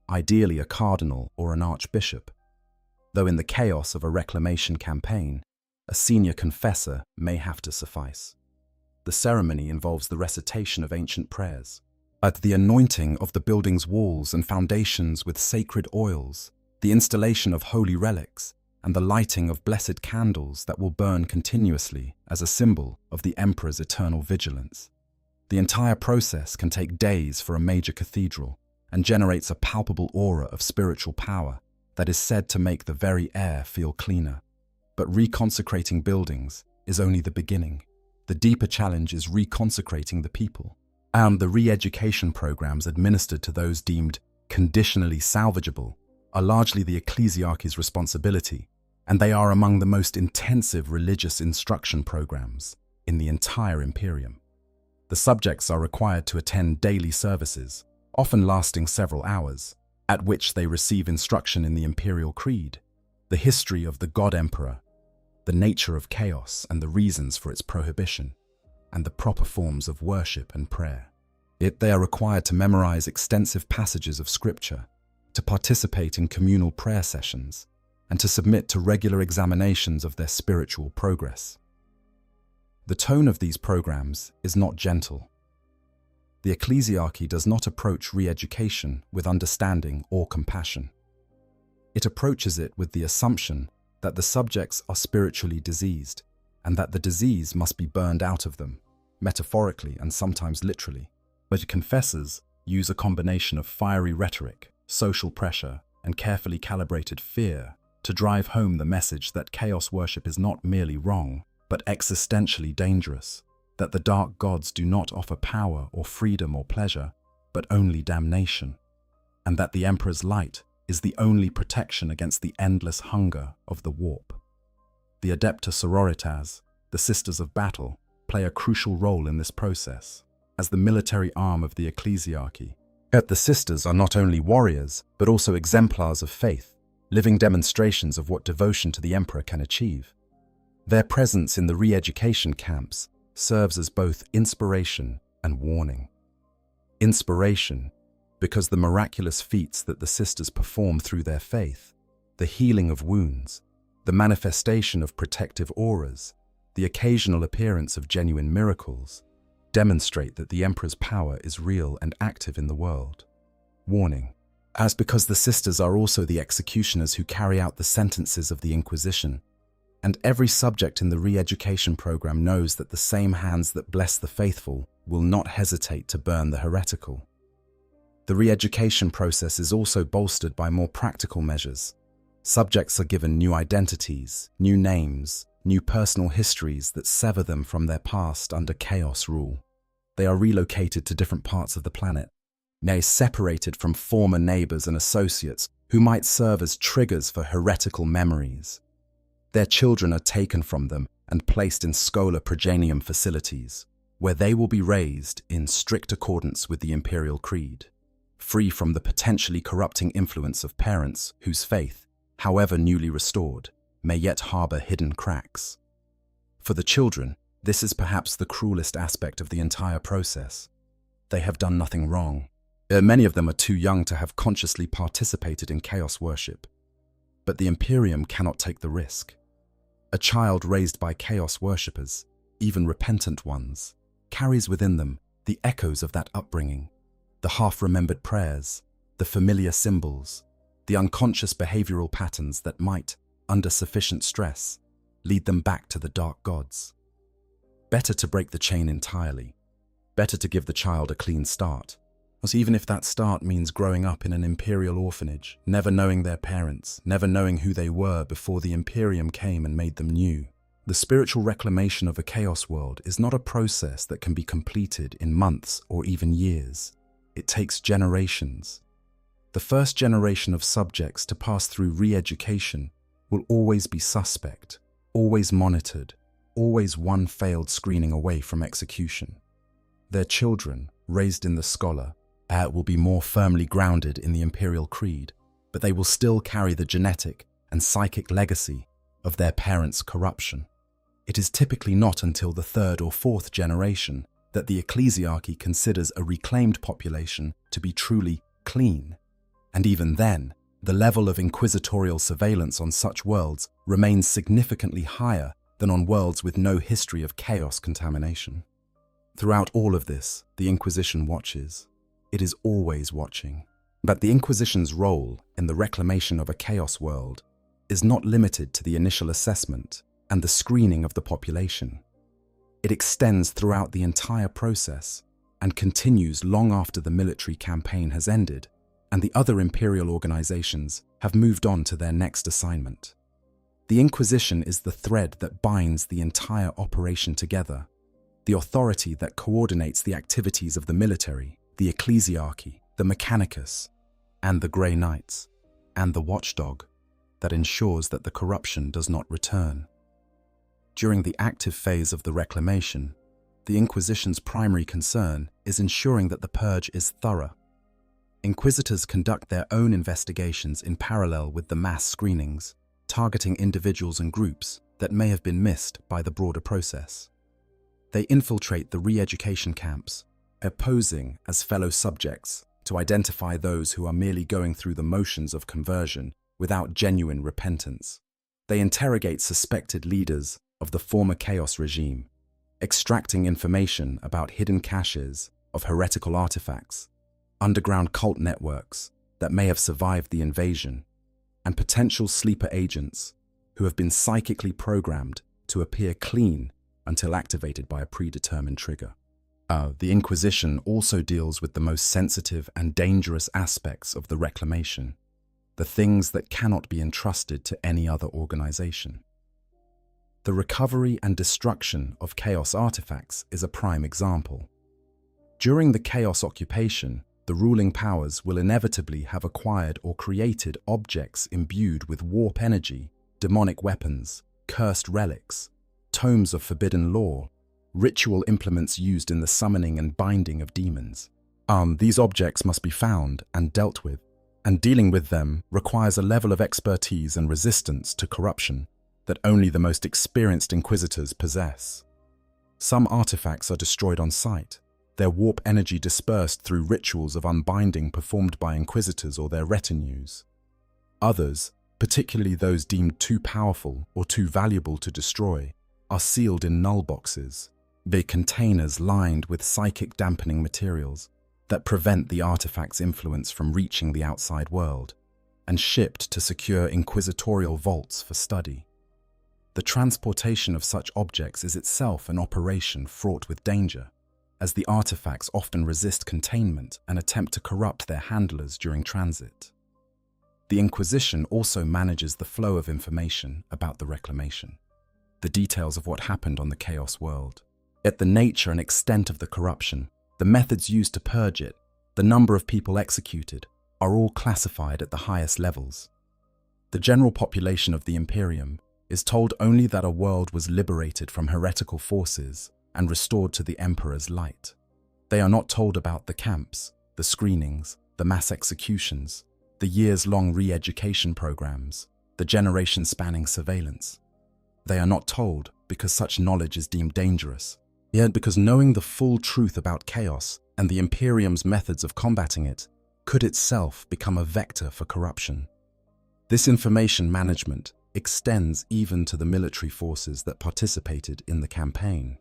ideally a cardinal or an archbishop, though in the chaos of a reclamation campaign, a senior confessor may have to suffice. The ceremony involves the recitation of ancient prayers, the anointing of the building's walls and foundations with sacred oils, the installation of holy relics, and the lighting of blessed candles that will burn continuously as a symbol of the emperor's eternal vigilance. The entire process can take days for a major cathedral and generates a palpable aura of spiritual power that is said to make the very air feel cleaner. But reconsecrating buildings is only the beginning. The deeper challenge is reconsecrating the people, and the re-education programs administered to those deemed conditionally salvageable are largely the ecclesiarchy's responsibility, and they are among the most intensive religious instruction programs in the entire Imperium. The subjects are required to attend daily services, often lasting several hours, at which they receive instruction in the Imperial Creed, the history of the God Emperor, the nature of chaos and the reasons for its prohibition, and the proper forms of worship and prayer. They are required to memorize extensive passages of scripture, to participate in communal prayer sessions, and to submit to regular examinations of their spiritual progress. The tone of these programs is not gentle. The ecclesiarchy does not approach re-education with understanding or compassion. It approaches it with the assumption that the subjects are spiritually diseased and that the disease must be burned out of them, metaphorically and sometimes literally. But confessors use a combination of fiery rhetoric, social pressure, and carefully calibrated fear to drive home the message that chaos worship is not merely wrong, but existentially dangerous, that the dark gods do not offer power or freedom or pleasure, but only damnation, and that the Emperor's light is the only protection against the endless hunger of the warp. The Adepta Sororitas, the Sisters of Battle, play a crucial role in this process, as the military arm of the ecclesiarchy. Yet the sisters are not only warriors, but also exemplars of faith, living demonstrations of what devotion to the Emperor can achieve. Their presence in the re-education camps serves as both inspiration and warning. Inspiration, because the miraculous feats that the sisters perform through their faith, the healing of wounds, the manifestation of protective auras, the occasional appearance of genuine miracles, demonstrate that the Emperor's power is real and active in the world. Warning, as because the sisters are also the executioners who carry out the sentences of the Inquisition, and every subject in the re-education program knows that the same hands that bless the faithful will not hesitate to burn the heretical. The re-education process is also bolstered by more practical measures. Subjects are given new identities, new names, new personal histories that sever them from their past under chaos rule. They are relocated to different parts of the planet, nay, separated from former neighbors and associates who might serve as triggers for heretical memories. Their children are taken from them and placed in Schola Progenium facilities, where they will be raised in strict accordance with the Imperial Creed, free from the potentially corrupting influence of parents whose faith, however newly restored, may yet harbor hidden cracks. For the children, this is perhaps the cruelest aspect of the entire process. They have done nothing wrong. Many of them are too young to have consciously participated in chaos worship. But the Imperium cannot take the risk. A child raised by chaos worshippers, even repentant ones, carries within them the echoes of that upbringing, the half-remembered prayers, the familiar symbols, the unconscious behavioral patterns that might, under sufficient stress, lead them back to the dark gods. Better to break the chain entirely. Better to give the child a clean start. Because even if that start means growing up in an imperial orphanage, never knowing their parents, never knowing who they were before the Imperium came and made them new, the spiritual reclamation of a chaos world is not a process that can be completed in months or even years. It takes generations. The first generation of subjects to pass through re-education will always be suspect, always monitored, always one failed screening away from execution. Their children, raised in the scholar, will be more firmly grounded in the Imperial Creed, but they will still carry the genetic and psychic legacy of their parents' corruption. It is typically not until the third or fourth generation that the ecclesiarchy considers a reclaimed population to be truly clean, and even then, the level of inquisitorial surveillance on such worlds remains significantly higher than on worlds with no history of chaos contamination. Throughout all of this, the Inquisition watches. It is always watching. But the Inquisition's role in the reclamation of a chaos world is not limited to the initial assessment and the screening of the population. It extends throughout the entire process and continues long after the military campaign has ended and the other imperial organizations have moved on to their next assignment. The Inquisition is the thread that binds the entire operation together, the authority that coordinates the activities of the military, the ecclesiarchy, the mechanicus, and the Grey Knights, and the watchdog that ensures that the corruption does not return. During the active phase of the reclamation, the Inquisition's primary concern is ensuring that the purge is thorough. Inquisitors conduct their own investigations in parallel with the mass screenings, targeting individuals and groups that may have been missed by the broader process. They infiltrate the re-education camps, posing as fellow subjects to identify those who are merely going through the motions of conversion without genuine repentance. They interrogate suspected leaders of the former Chaos regime, extracting information about hidden caches of heretical artifacts, underground cult networks that may have survived the invasion, and potential sleeper agents who have been psychically programmed to appear clean until activated by a predetermined trigger. The Inquisition also deals with the most sensitive and dangerous aspects of the reclamation, the things that cannot be entrusted to any other organization. The recovery and destruction of Chaos artifacts is a prime example. During the Chaos occupation, the ruling powers will inevitably have acquired or created objects imbued with warp energy, demonic weapons, cursed relics, tomes of forbidden lore, ritual implements used in the summoning and binding of demons. These objects must be found and dealt with, and dealing with them requires a level of expertise and resistance to corruption that only the most experienced inquisitors possess. Some artifacts are destroyed on sight, their warp energy dispersed through rituals of unbinding performed by inquisitors or their retinues. Others, particularly those deemed too powerful or too valuable to destroy, are sealed in null boxes, the containers lined with psychic dampening materials that prevent the artifact's influence from reaching the outside world, and shipped to secure inquisitorial vaults for study. The transportation of such objects is itself an operation fraught with danger, as the artifacts often resist containment and attempt to corrupt their handlers during transit. The Inquisition also manages the flow of information about the reclamation, the details of what happened on the Chaos world, yet the nature and extent of the corruption, the methods used to purge it, the number of people executed, are all classified at the highest levels. The general population of the Imperium is told only that a world was liberated from heretical forces and restored to the Emperor's light. They are not told about the camps, the screenings, the mass executions, the years-long re-education programs, the generation-spanning surveillance. They are not told because such knowledge is deemed dangerous, yet because knowing the full truth about chaos and the Imperium's methods of combating it could itself become a vector for corruption. This information management extends even to the military forces that participated in the campaign.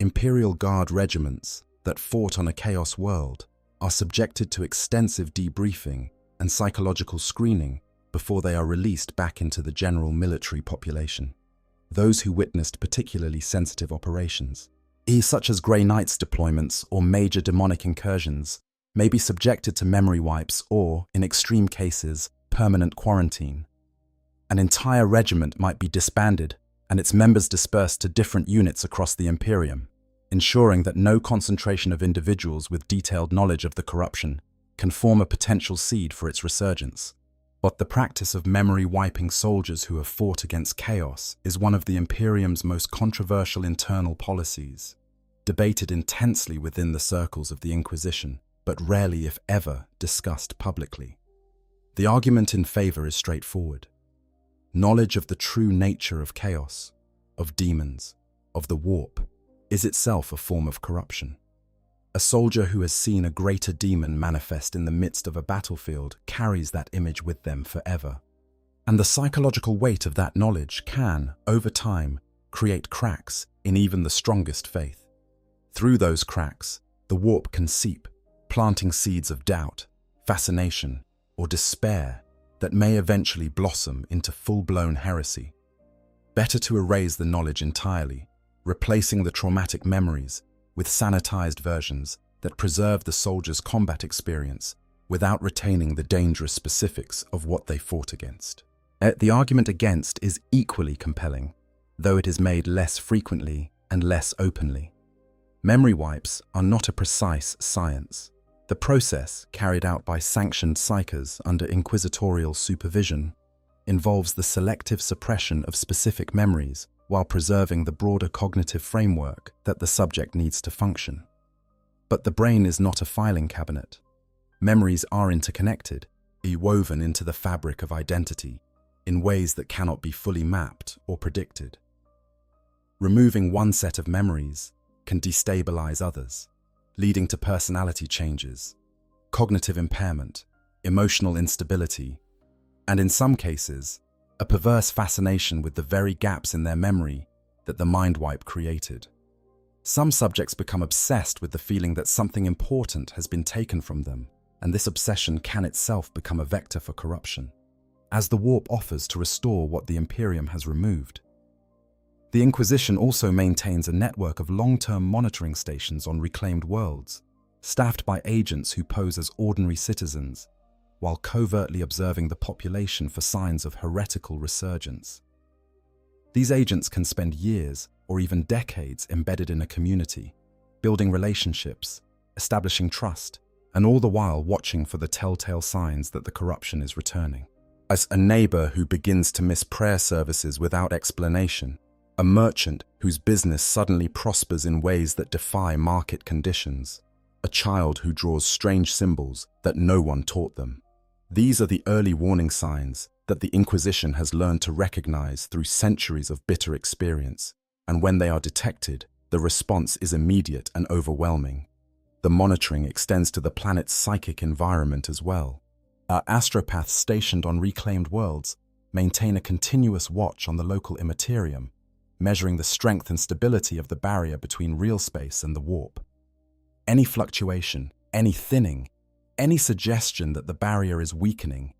Imperial Guard regiments that fought on a Chaos world are subjected to extensive debriefing and psychological screening before they are released back into the general military population. Those who witnessed particularly sensitive operations, such as Grey Knights deployments or major demonic incursions, may be subjected to memory wipes or, in extreme cases, permanent quarantine. An entire regiment might be disbanded and its members dispersed to different units across the Imperium, ensuring that no concentration of individuals with detailed knowledge of the corruption can form a potential seed for its resurgence. But the practice of memory wiping soldiers who have fought against chaos is one of the Imperium's most controversial internal policies, debated intensely within the circles of the Inquisition, but rarely, if ever, discussed publicly. The argument in favor is straightforward. Knowledge of the true nature of chaos, of demons, of the warp, is itself a form of corruption. A soldier who has seen a greater demon manifest in the midst of a battlefield carries that image with them forever. And the psychological weight of that knowledge can, over time, create cracks in even the strongest faith. Through those cracks, the warp can seep, planting seeds of doubt, fascination, or despair that may eventually blossom into full-blown heresy. Better to erase the knowledge entirely, replacing the traumatic memories with sanitized versions that preserve the soldier's combat experience without retaining the dangerous specifics of what they fought against. The argument against is equally compelling, though it is made less frequently and less openly. Memory wipes are not a precise science. The process, carried out by sanctioned psychers under inquisitorial supervision, involves the selective suppression of specific memories while preserving the broader cognitive framework that the subject needs to function. But the brain is not a filing cabinet. Memories are interconnected, woven into the fabric of identity, in ways that cannot be fully mapped or predicted. Removing one set of memories can destabilize others, leading to personality changes, cognitive impairment, emotional instability, and in some cases, a perverse fascination with the very gaps in their memory that the mind wipe created. Some subjects become obsessed with the feeling that something important has been taken from them, and this obsession can itself become a vector for corruption, as the warp offers to restore what the Imperium has removed. The Inquisition also maintains a network of long-term monitoring stations on reclaimed worlds, staffed by agents who pose as ordinary citizens, while covertly observing the population for signs of heretical resurgence. These agents can spend years or even decades embedded in a community, building relationships, establishing trust, and all the while watching for the telltale signs that the corruption is returning. As a neighbor who begins to miss prayer services without explanation, a merchant whose business suddenly prospers in ways that defy market conditions, a child who draws strange symbols that no one taught them. These are the early warning signs that the Inquisition has learned to recognize through centuries of bitter experience, and when they are detected, the response is immediate and overwhelming. The monitoring extends to the planet's psychic environment as well. Our astropaths stationed on reclaimed worlds maintain a continuous watch on the local immaterium, measuring the strength and stability of the barrier between real space and the warp. Any fluctuation, any thinning, any suggestion that the barrier is weakening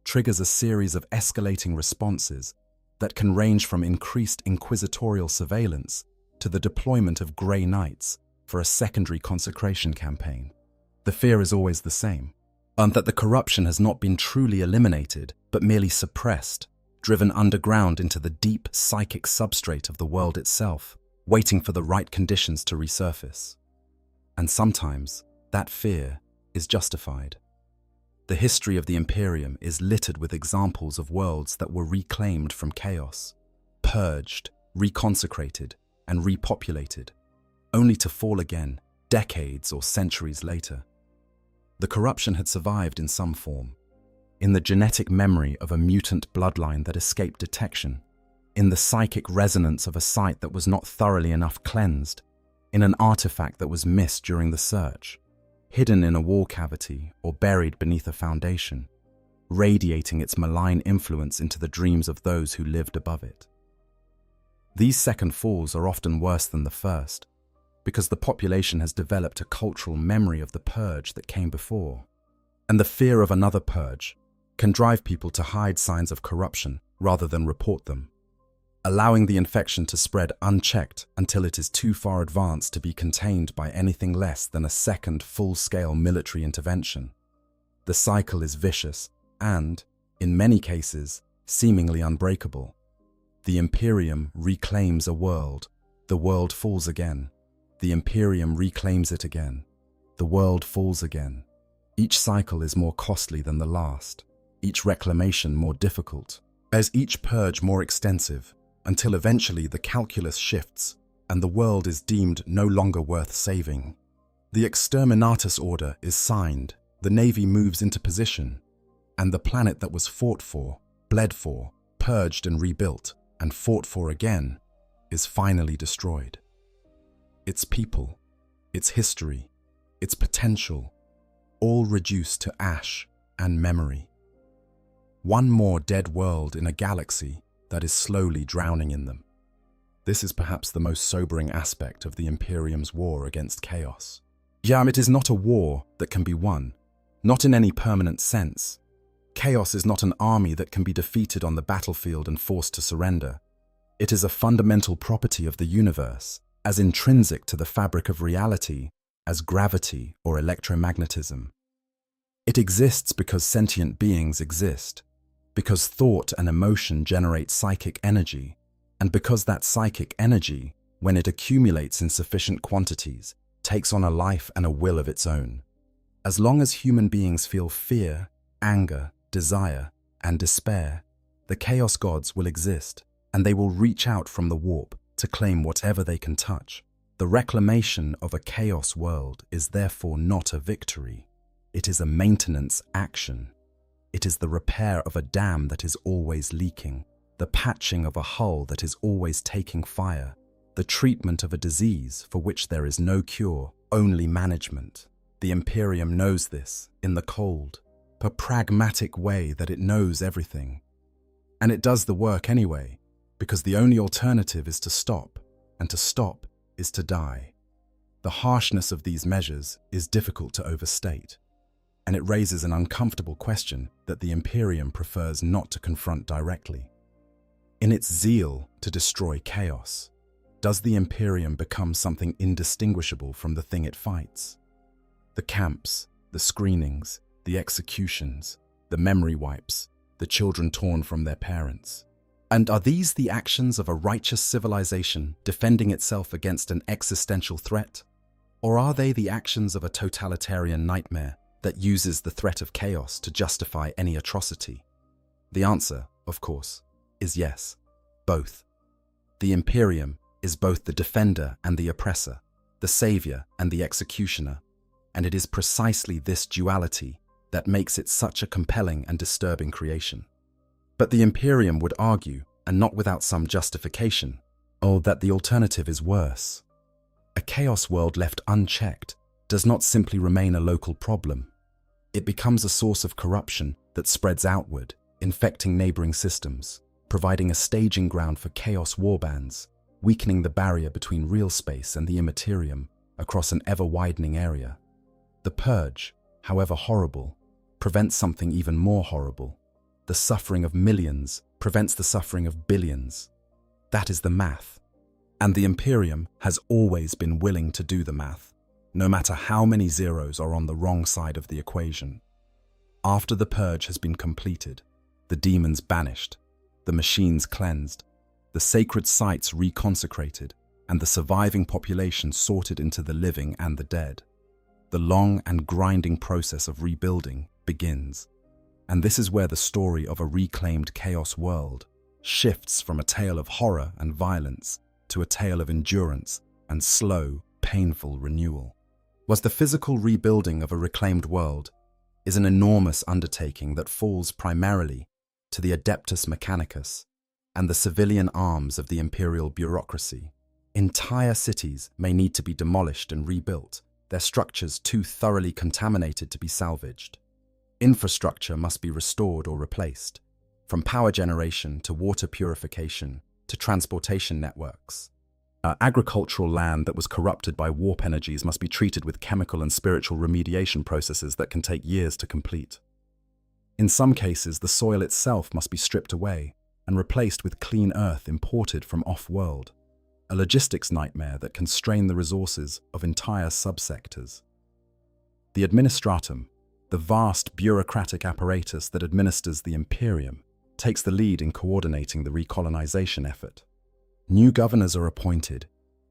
triggers a series of escalating responses that can range from increased inquisitorial surveillance to the deployment of Grey Knights for a secondary consecration campaign. The fear is always the same, and that the corruption has not been truly eliminated, but merely suppressed, driven underground into the deep psychic substrate of the world itself, waiting for the right conditions to resurface. And sometimes, that fear is justified. The history of the Imperium is littered with examples of worlds that were reclaimed from chaos, purged, reconsecrated, and repopulated, only to fall again decades or centuries later. The corruption had survived in some form, in the genetic memory of a mutant bloodline that escaped detection, in the psychic resonance of a site that was not thoroughly enough cleansed, in an artifact that was missed during the search, hidden in a wall cavity or buried beneath a foundation, radiating its malign influence into the dreams of those who lived above it. These second falls are often worse than the first, because the population has developed a cultural memory of the purge that came before, and the fear of another purge can drive people to hide signs of corruption rather than report them, allowing the infection to spread unchecked until it is too far advanced to be contained by anything less than a second full-scale military intervention. The cycle is vicious and, in many cases, seemingly unbreakable. The Imperium reclaims a world, the world falls again. The Imperium reclaims it again, the world falls again. Each cycle is more costly than the last, each reclamation more difficult, as each purge more extensive, until eventually the calculus shifts and the world is deemed no longer worth saving. The exterminatus order is signed, the navy moves into position, and the planet that was fought for, bled for, purged and rebuilt, and fought for again, is finally destroyed. Its people, its history, its potential, all reduced to ash and memory. One more dead world in a galaxy that is slowly drowning in them. This is perhaps the most sobering aspect of the Imperium's war against chaos. It is not a war that can be won, not in any permanent sense. Chaos is not an army that can be defeated on the battlefield and forced to surrender. It is a fundamental property of the universe, as intrinsic to the fabric of reality as gravity or electromagnetism. It exists because sentient beings exist, because thought and emotion generate psychic energy, and because that psychic energy, when it accumulates in sufficient quantities, takes on a life and a will of its own. As long as human beings feel fear, anger, desire, and despair, the chaos gods will exist, and they will reach out from the warp to claim whatever they can touch. The reclamation of a chaos world is therefore not a victory. It is a maintenance action. It is the repair of a dam that is always leaking, the patching of a hull that is always taking fire, the treatment of a disease for which there is no cure, only management. The Imperium knows this in the cold, but pragmatic way that it knows everything. And it does the work anyway, because the only alternative is to stop, and to stop is to die. The harshness of these measures is difficult to overstate, and it raises an uncomfortable question that the Imperium prefers not to confront directly. In its zeal to destroy chaos, does the Imperium become something indistinguishable from the thing it fights? The camps, the screenings, the executions, the memory wipes, the children torn from their parents. And are these the actions of a righteous civilization defending itself against an existential threat? Or are they the actions of a totalitarian nightmare that uses the threat of chaos to justify any atrocity? The answer, of course, is yes, both. The Imperium is both the defender and the oppressor, the savior and the executioner, and it is precisely this duality that makes it such a compelling and disturbing creation. But the Imperium would argue, and not without some justification, that the alternative is worse. A chaos world left unchecked does not simply remain a local problem. It becomes a source of corruption that spreads outward, infecting neighboring systems, providing a staging ground for chaos warbands, weakening the barrier between real space and the immaterium across an ever-widening area. The purge, however horrible, prevents something even more horrible. The suffering of millions prevents the suffering of billions. That is the math. And the Imperium has always been willing to do the math, no matter how many zeros are on the wrong side of the equation. After the purge has been completed, the demons banished, the machines cleansed, the sacred sites reconsecrated, and the surviving population sorted into the living and the dead, the long and grinding process of rebuilding begins. And this is where the story of a reclaimed chaos world shifts from a tale of horror and violence to a tale of endurance and slow, painful renewal. The physical rebuilding of a reclaimed world is an enormous undertaking that falls primarily to the adeptus mechanicus and the civilian arms of the imperial bureaucracy. Entire cities may need to be demolished and rebuilt, their structures too thoroughly contaminated to be salvaged. Infrastructure must be restored or replaced, from power generation to water purification to transportation networks. Agricultural land that was corrupted by warp energies must be treated with chemical and spiritual remediation processes that can take years to complete. In some cases, the soil itself must be stripped away and replaced with clean earth imported from off-world, a logistics nightmare that can strain the resources of entire subsectors. The administratum, the vast bureaucratic apparatus that administers the Imperium, takes the lead in coordinating the recolonization effort. New governors are appointed,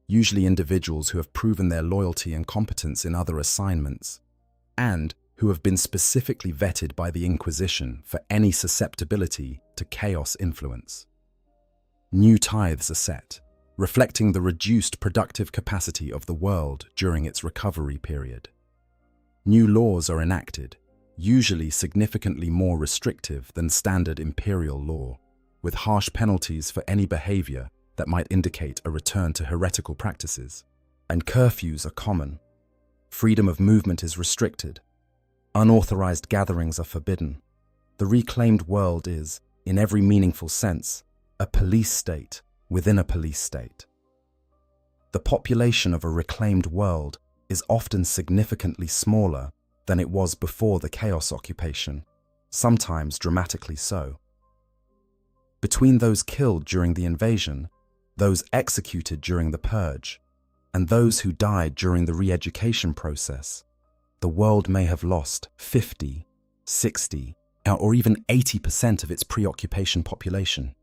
usually individuals who have proven their loyalty and competence in other assignments, and who have been specifically vetted by the Inquisition for any susceptibility to chaos influence. New tithes are set, reflecting the reduced productive capacity of the world during its recovery period. New laws are enacted, usually significantly more restrictive than standard imperial law, with harsh penalties for any behavior that might indicate a return to heretical practices. And curfews are common. Freedom of movement is restricted. Unauthorized gatherings are forbidden. The reclaimed world is, in every meaningful sense, a police state within a police state. The population of a reclaimed world is often significantly smaller than it was before the chaos occupation, sometimes dramatically so. Between those killed during the invasion, those executed during the purge, and those who died during the re-education process, the world may have lost 50, 60, or even 80% of its pre-occupation population.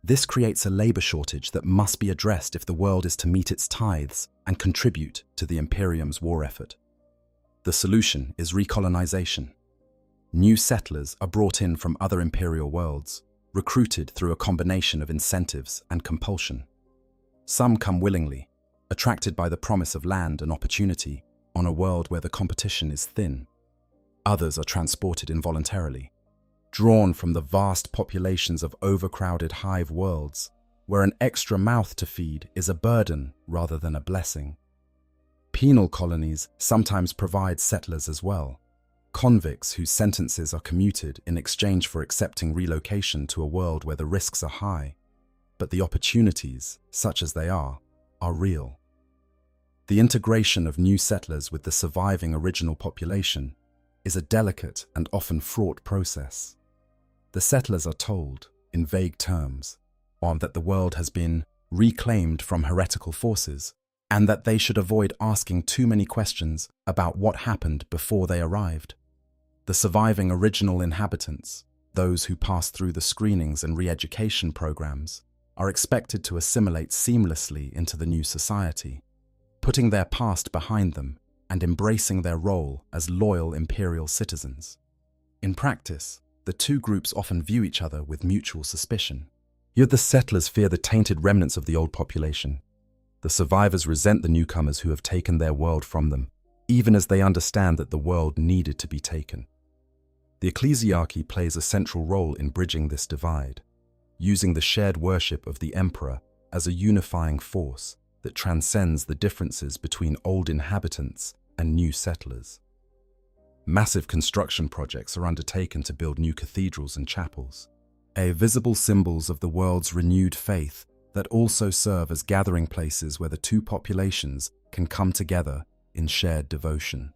This creates a labor shortage that must be addressed if the world is to meet its tithes and contribute to the Imperium's war effort. The solution is recolonization. New settlers are brought in from other imperial worlds, recruited through a combination of incentives and compulsion. Some come willingly, attracted by the promise of land and opportunity on a world where the competition is thin. Others are transported involuntarily, drawn from the vast populations of overcrowded hive worlds where an extra mouth to feed is a burden rather than a blessing. Penal colonies sometimes provide settlers as well, convicts whose sentences are commuted in exchange for accepting relocation to a world where the risks are high, but the opportunities, such as they are real. The integration of new settlers with the surviving original population is a delicate and often fraught process. The settlers are told, in vague terms, that the world has been reclaimed from heretical forces, and that they should avoid asking too many questions about what happened before they arrived. The surviving original inhabitants, those who pass through the screenings and re-education programs, are expected to assimilate seamlessly into the new society, putting their past behind them and embracing their role as loyal imperial citizens. In practice, the two groups often view each other with mutual suspicion. Yet the settlers fear the tainted remnants of the old population. The survivors resent the newcomers who have taken their world from them, even as they understand that the world needed to be taken. The ecclesiarchy plays a central role in bridging this divide, using the shared worship of the emperor as a unifying force that transcends the differences between old inhabitants and new settlers. Massive construction projects are undertaken to build new cathedrals and chapels, visible symbols of the world's renewed faith that also serve as gathering places where the two populations can come together in shared devotion.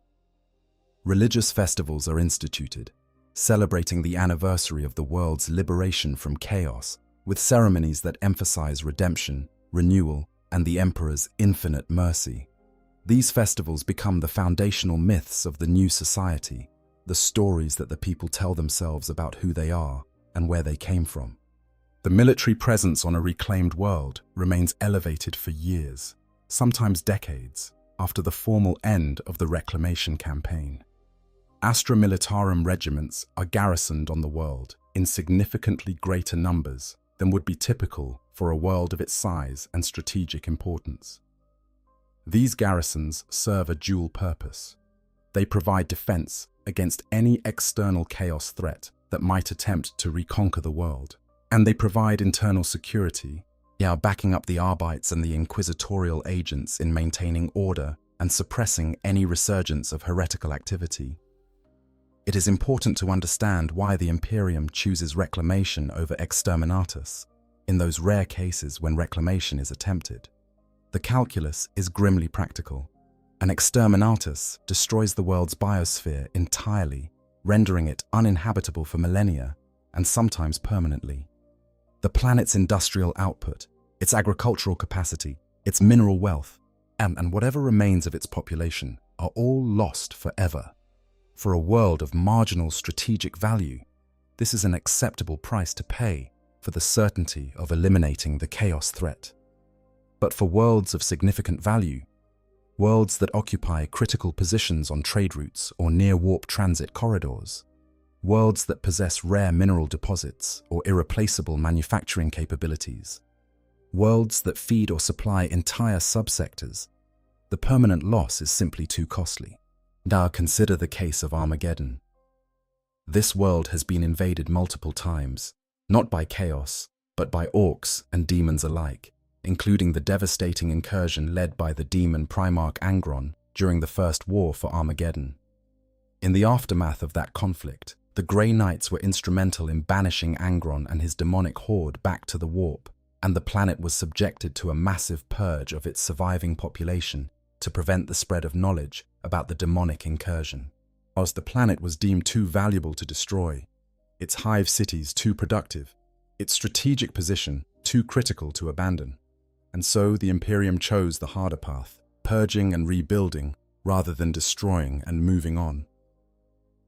Religious festivals are instituted, celebrating the anniversary of the world's liberation from chaos, with ceremonies that emphasize redemption, renewal, and the Emperor's infinite mercy. These festivals become the foundational myths of the new society, the stories that the people tell themselves about who they are and where they came from. The military presence on a reclaimed world remains elevated for years, sometimes decades, after the formal end of the reclamation campaign. Astra Militarum regiments are garrisoned on the world in significantly greater numbers than would be typical for a world of its size and strategic importance. These garrisons serve a dual purpose. They provide defense against any external chaos threat that might attempt to reconquer the world, and they provide internal security, backing up the Arbites and the inquisitorial agents in maintaining order and suppressing any resurgence of heretical activity. It is important to understand why the Imperium chooses reclamation over exterminatus in those rare cases when reclamation is attempted. The calculus is grimly practical. An exterminatus destroys the world's biosphere entirely, rendering it uninhabitable for millennia and sometimes permanently. The planet's industrial output, its agricultural capacity, its mineral wealth, and whatever remains of its population are all lost forever. For a world of marginal strategic value, this is an acceptable price to pay for the certainty of eliminating the chaos threat. But for worlds of significant value, worlds that occupy critical positions on trade routes or near-warp transit corridors, worlds that possess rare mineral deposits or irreplaceable manufacturing capabilities, worlds that feed or supply entire subsectors, the permanent loss is simply too costly. Now consider the case of Armageddon. This world has been invaded multiple times, not by chaos, but by orcs and demons alike, including the devastating incursion led by the demon Primarch Angron during the First War for Armageddon. In the aftermath of that conflict, the Grey Knights were instrumental in banishing Angron and his demonic horde back to the warp, and the planet was subjected to a massive purge of its surviving population to prevent the spread of knowledge about the demonic incursion. Whilst the planet was deemed too valuable to destroy, its hive cities too productive, its strategic position too critical to abandon. And so the Imperium chose the harder path, purging and rebuilding rather than destroying and moving on.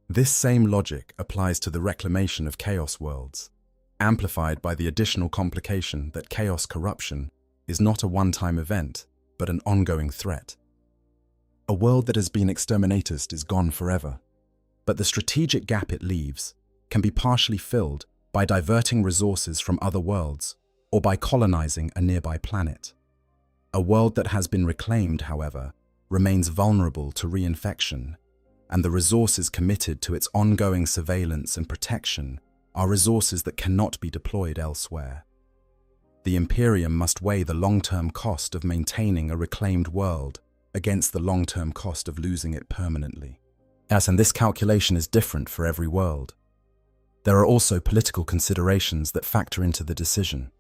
This same logic applies to the reclamation of chaos worlds, amplified by the additional complication that chaos corruption is not a one-time event, but an ongoing threat. A world that has been exterminated is gone forever, but the strategic gap it leaves can be partially filled by diverting resources from other worlds or by colonizing a nearby planet. A world that has been reclaimed, however, remains vulnerable to reinfection, and the resources committed to its ongoing surveillance and protection are resources that cannot be deployed elsewhere. The Imperium must weigh the long-term cost of maintaining a reclaimed world against the long-term cost of losing it permanently. Yes, and this calculation is different for every world. There are also political considerations that factor into the decision.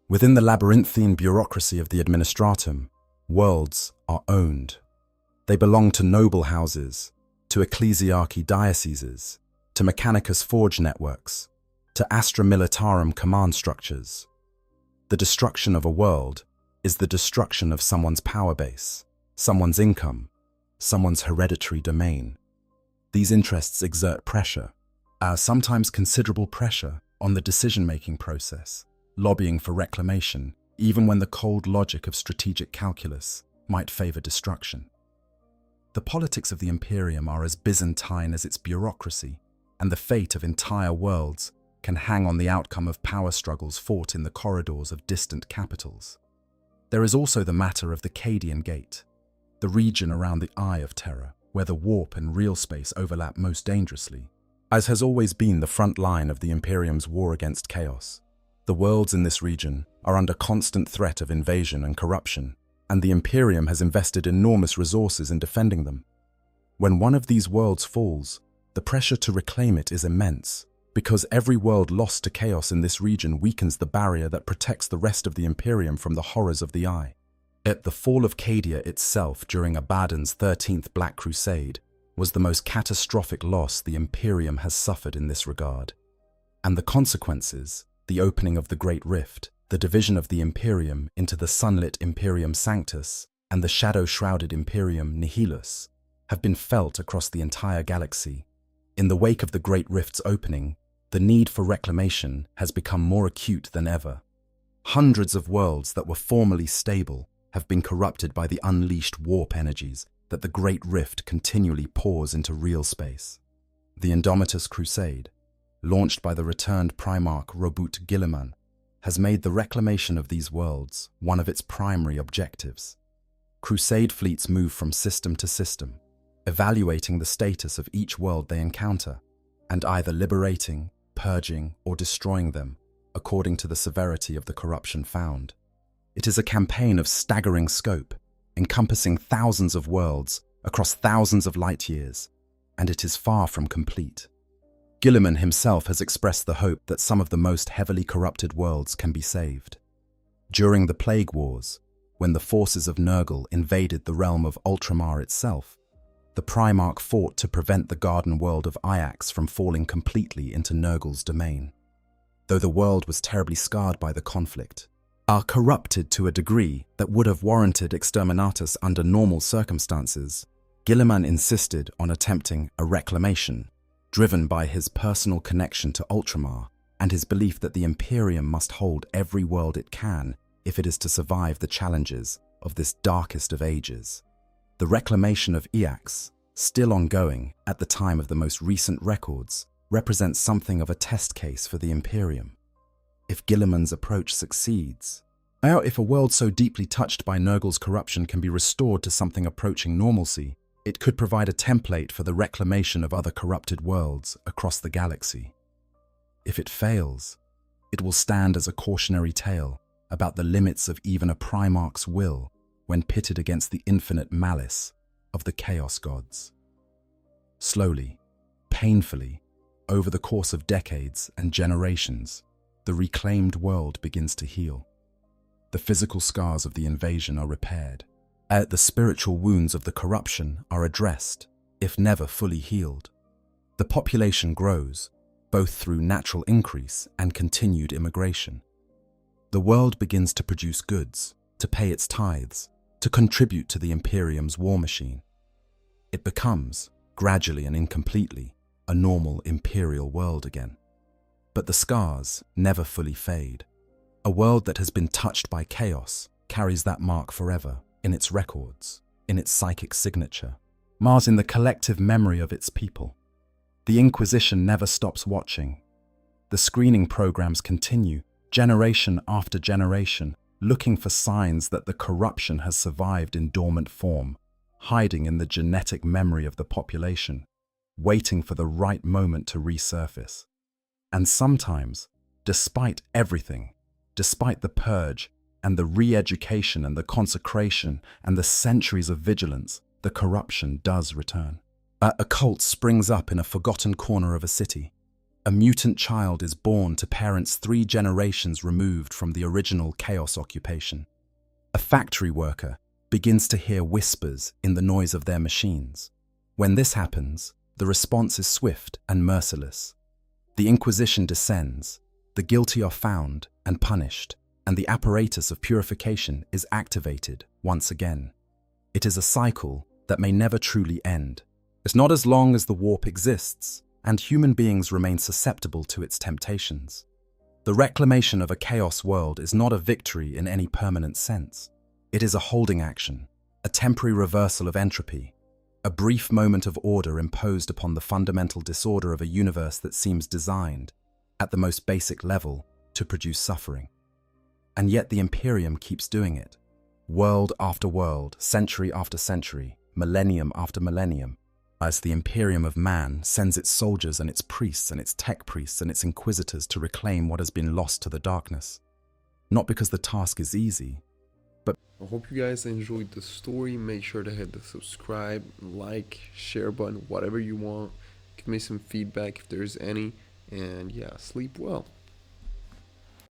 Within the labyrinthine bureaucracy of the administratum, worlds are owned. They belong to noble houses, to ecclesiarchy dioceses, to Mechanicus forge networks, to Astra Militarum command structures. The destruction of a world is the destruction of someone's power base, someone's income, someone's hereditary domain. These interests exert pressure, sometimes considerable pressure, on the decision-making process, lobbying for reclamation, even when the cold logic of strategic calculus might favor destruction. The politics of the Imperium are as Byzantine as its bureaucracy, and the fate of entire worlds can hang on the outcome of power struggles fought in the corridors of distant capitals. There is also the matter of the Cadian Gate, the region around the Eye of Terror, where the warp and real space overlap most dangerously, as has always been the front line of the Imperium's war against chaos. The worlds in this region are under constant threat of invasion and corruption, and the Imperium has invested enormous resources in defending them. When one of these worlds falls, the pressure to reclaim it is immense, because every world lost to chaos in this region weakens the barrier that protects the rest of the Imperium from the horrors of the Eye. Yet the fall of Cadia itself during Abaddon's 13th Black Crusade was the most catastrophic loss the Imperium has suffered in this regard. And the consequences, the opening of the Great Rift, the division of the Imperium into the sunlit Imperium Sanctus and the shadow-shrouded Imperium Nihilus, have been felt across the entire galaxy. In the wake of the Great Rift's opening, the need for reclamation has become more acute than ever. Hundreds of worlds that were formerly stable have been corrupted by the unleashed warp energies that the Great Rift continually pours into real space. The Indomitus Crusade, launched by the returned Primarch Robut Guilliman, has made the reclamation of these worlds one of its primary objectives. Crusade fleets move from system to system, evaluating the status of each world they encounter, and either liberating, purging, or destroying them, according to the severity of the corruption found. It is a campaign of staggering scope, encompassing thousands of worlds across thousands of light years, and it is far from complete. Guilliman himself has expressed the hope that some of the most heavily corrupted worlds can be saved. During the Plague Wars, when the forces of Nurgle invaded the realm of Ultramar itself, the Primarch fought to prevent the garden world of Iax from falling completely into Nurgle's domain. Though the world was terribly scarred by the conflict, are corrupted to a degree that would have warranted exterminatus under normal circumstances, Guilliman insisted on attempting a reclamation, driven by his personal connection to Ultramar and his belief that the Imperium must hold every world it can if it is to survive the challenges of this darkest of ages. The reclamation of Iax, still ongoing at the time of the most recent records, represents something of a test case for the Imperium. If Guilliman's approach succeeds, if a world so deeply touched by Nurgle's corruption can be restored to something approaching normalcy, it could provide a template for the reclamation of other corrupted worlds across the galaxy. If it fails, it will stand as a cautionary tale about the limits of even a Primarch's will when pitted against the infinite malice of the Chaos Gods. Slowly, painfully, over the course of decades and generations, the reclaimed world begins to heal. The physical scars of the invasion are repaired. The spiritual wounds of the corruption are addressed, if never fully healed. The population grows, both through natural increase and continued immigration. The world begins to produce goods, to pay its tithes, to contribute to the Imperium's war machine. It becomes, gradually and incompletely, a normal imperial world again. But the scars never fully fade. A world that has been touched by chaos carries that mark forever, in its records, in its psychic signature, Mars in the collective memory of its people. The Inquisition never stops watching. The screening programs continue, generation after generation, looking for signs that the corruption has survived in dormant form, hiding in the genetic memory of the population, waiting for the right moment to resurface. And sometimes, despite everything, despite the purge and the re-education and the consecration and the centuries of vigilance, the corruption does return. A cult springs up in a forgotten corner of a city. A mutant child is born to parents 3 generations removed from the original chaos occupation. A factory worker begins to hear whispers in the noise of their machines. When this happens, the response is swift and merciless. The Inquisition descends, the guilty are found and punished, and the apparatus of purification is activated once again. It is a cycle that may never truly end. It's not as long as the warp exists, and human beings remain susceptible to its temptations. The reclamation of a chaos world is not a victory in any permanent sense. It is a holding action, a temporary reversal of entropy, a brief moment of order imposed upon the fundamental disorder of a universe that seems designed, at the most basic level, to produce suffering. And yet the Imperium keeps doing it. World after world, century after century, millennium after millennium, as the Imperium of man sends its soldiers and its priests and its tech priests and its inquisitors to reclaim what has been lost to the darkness. Not because the task is easy, but I hope you guys enjoyed the story. Make sure to hit the subscribe, like, share button, whatever you want. Give me some feedback if there's any. And yeah, sleep well.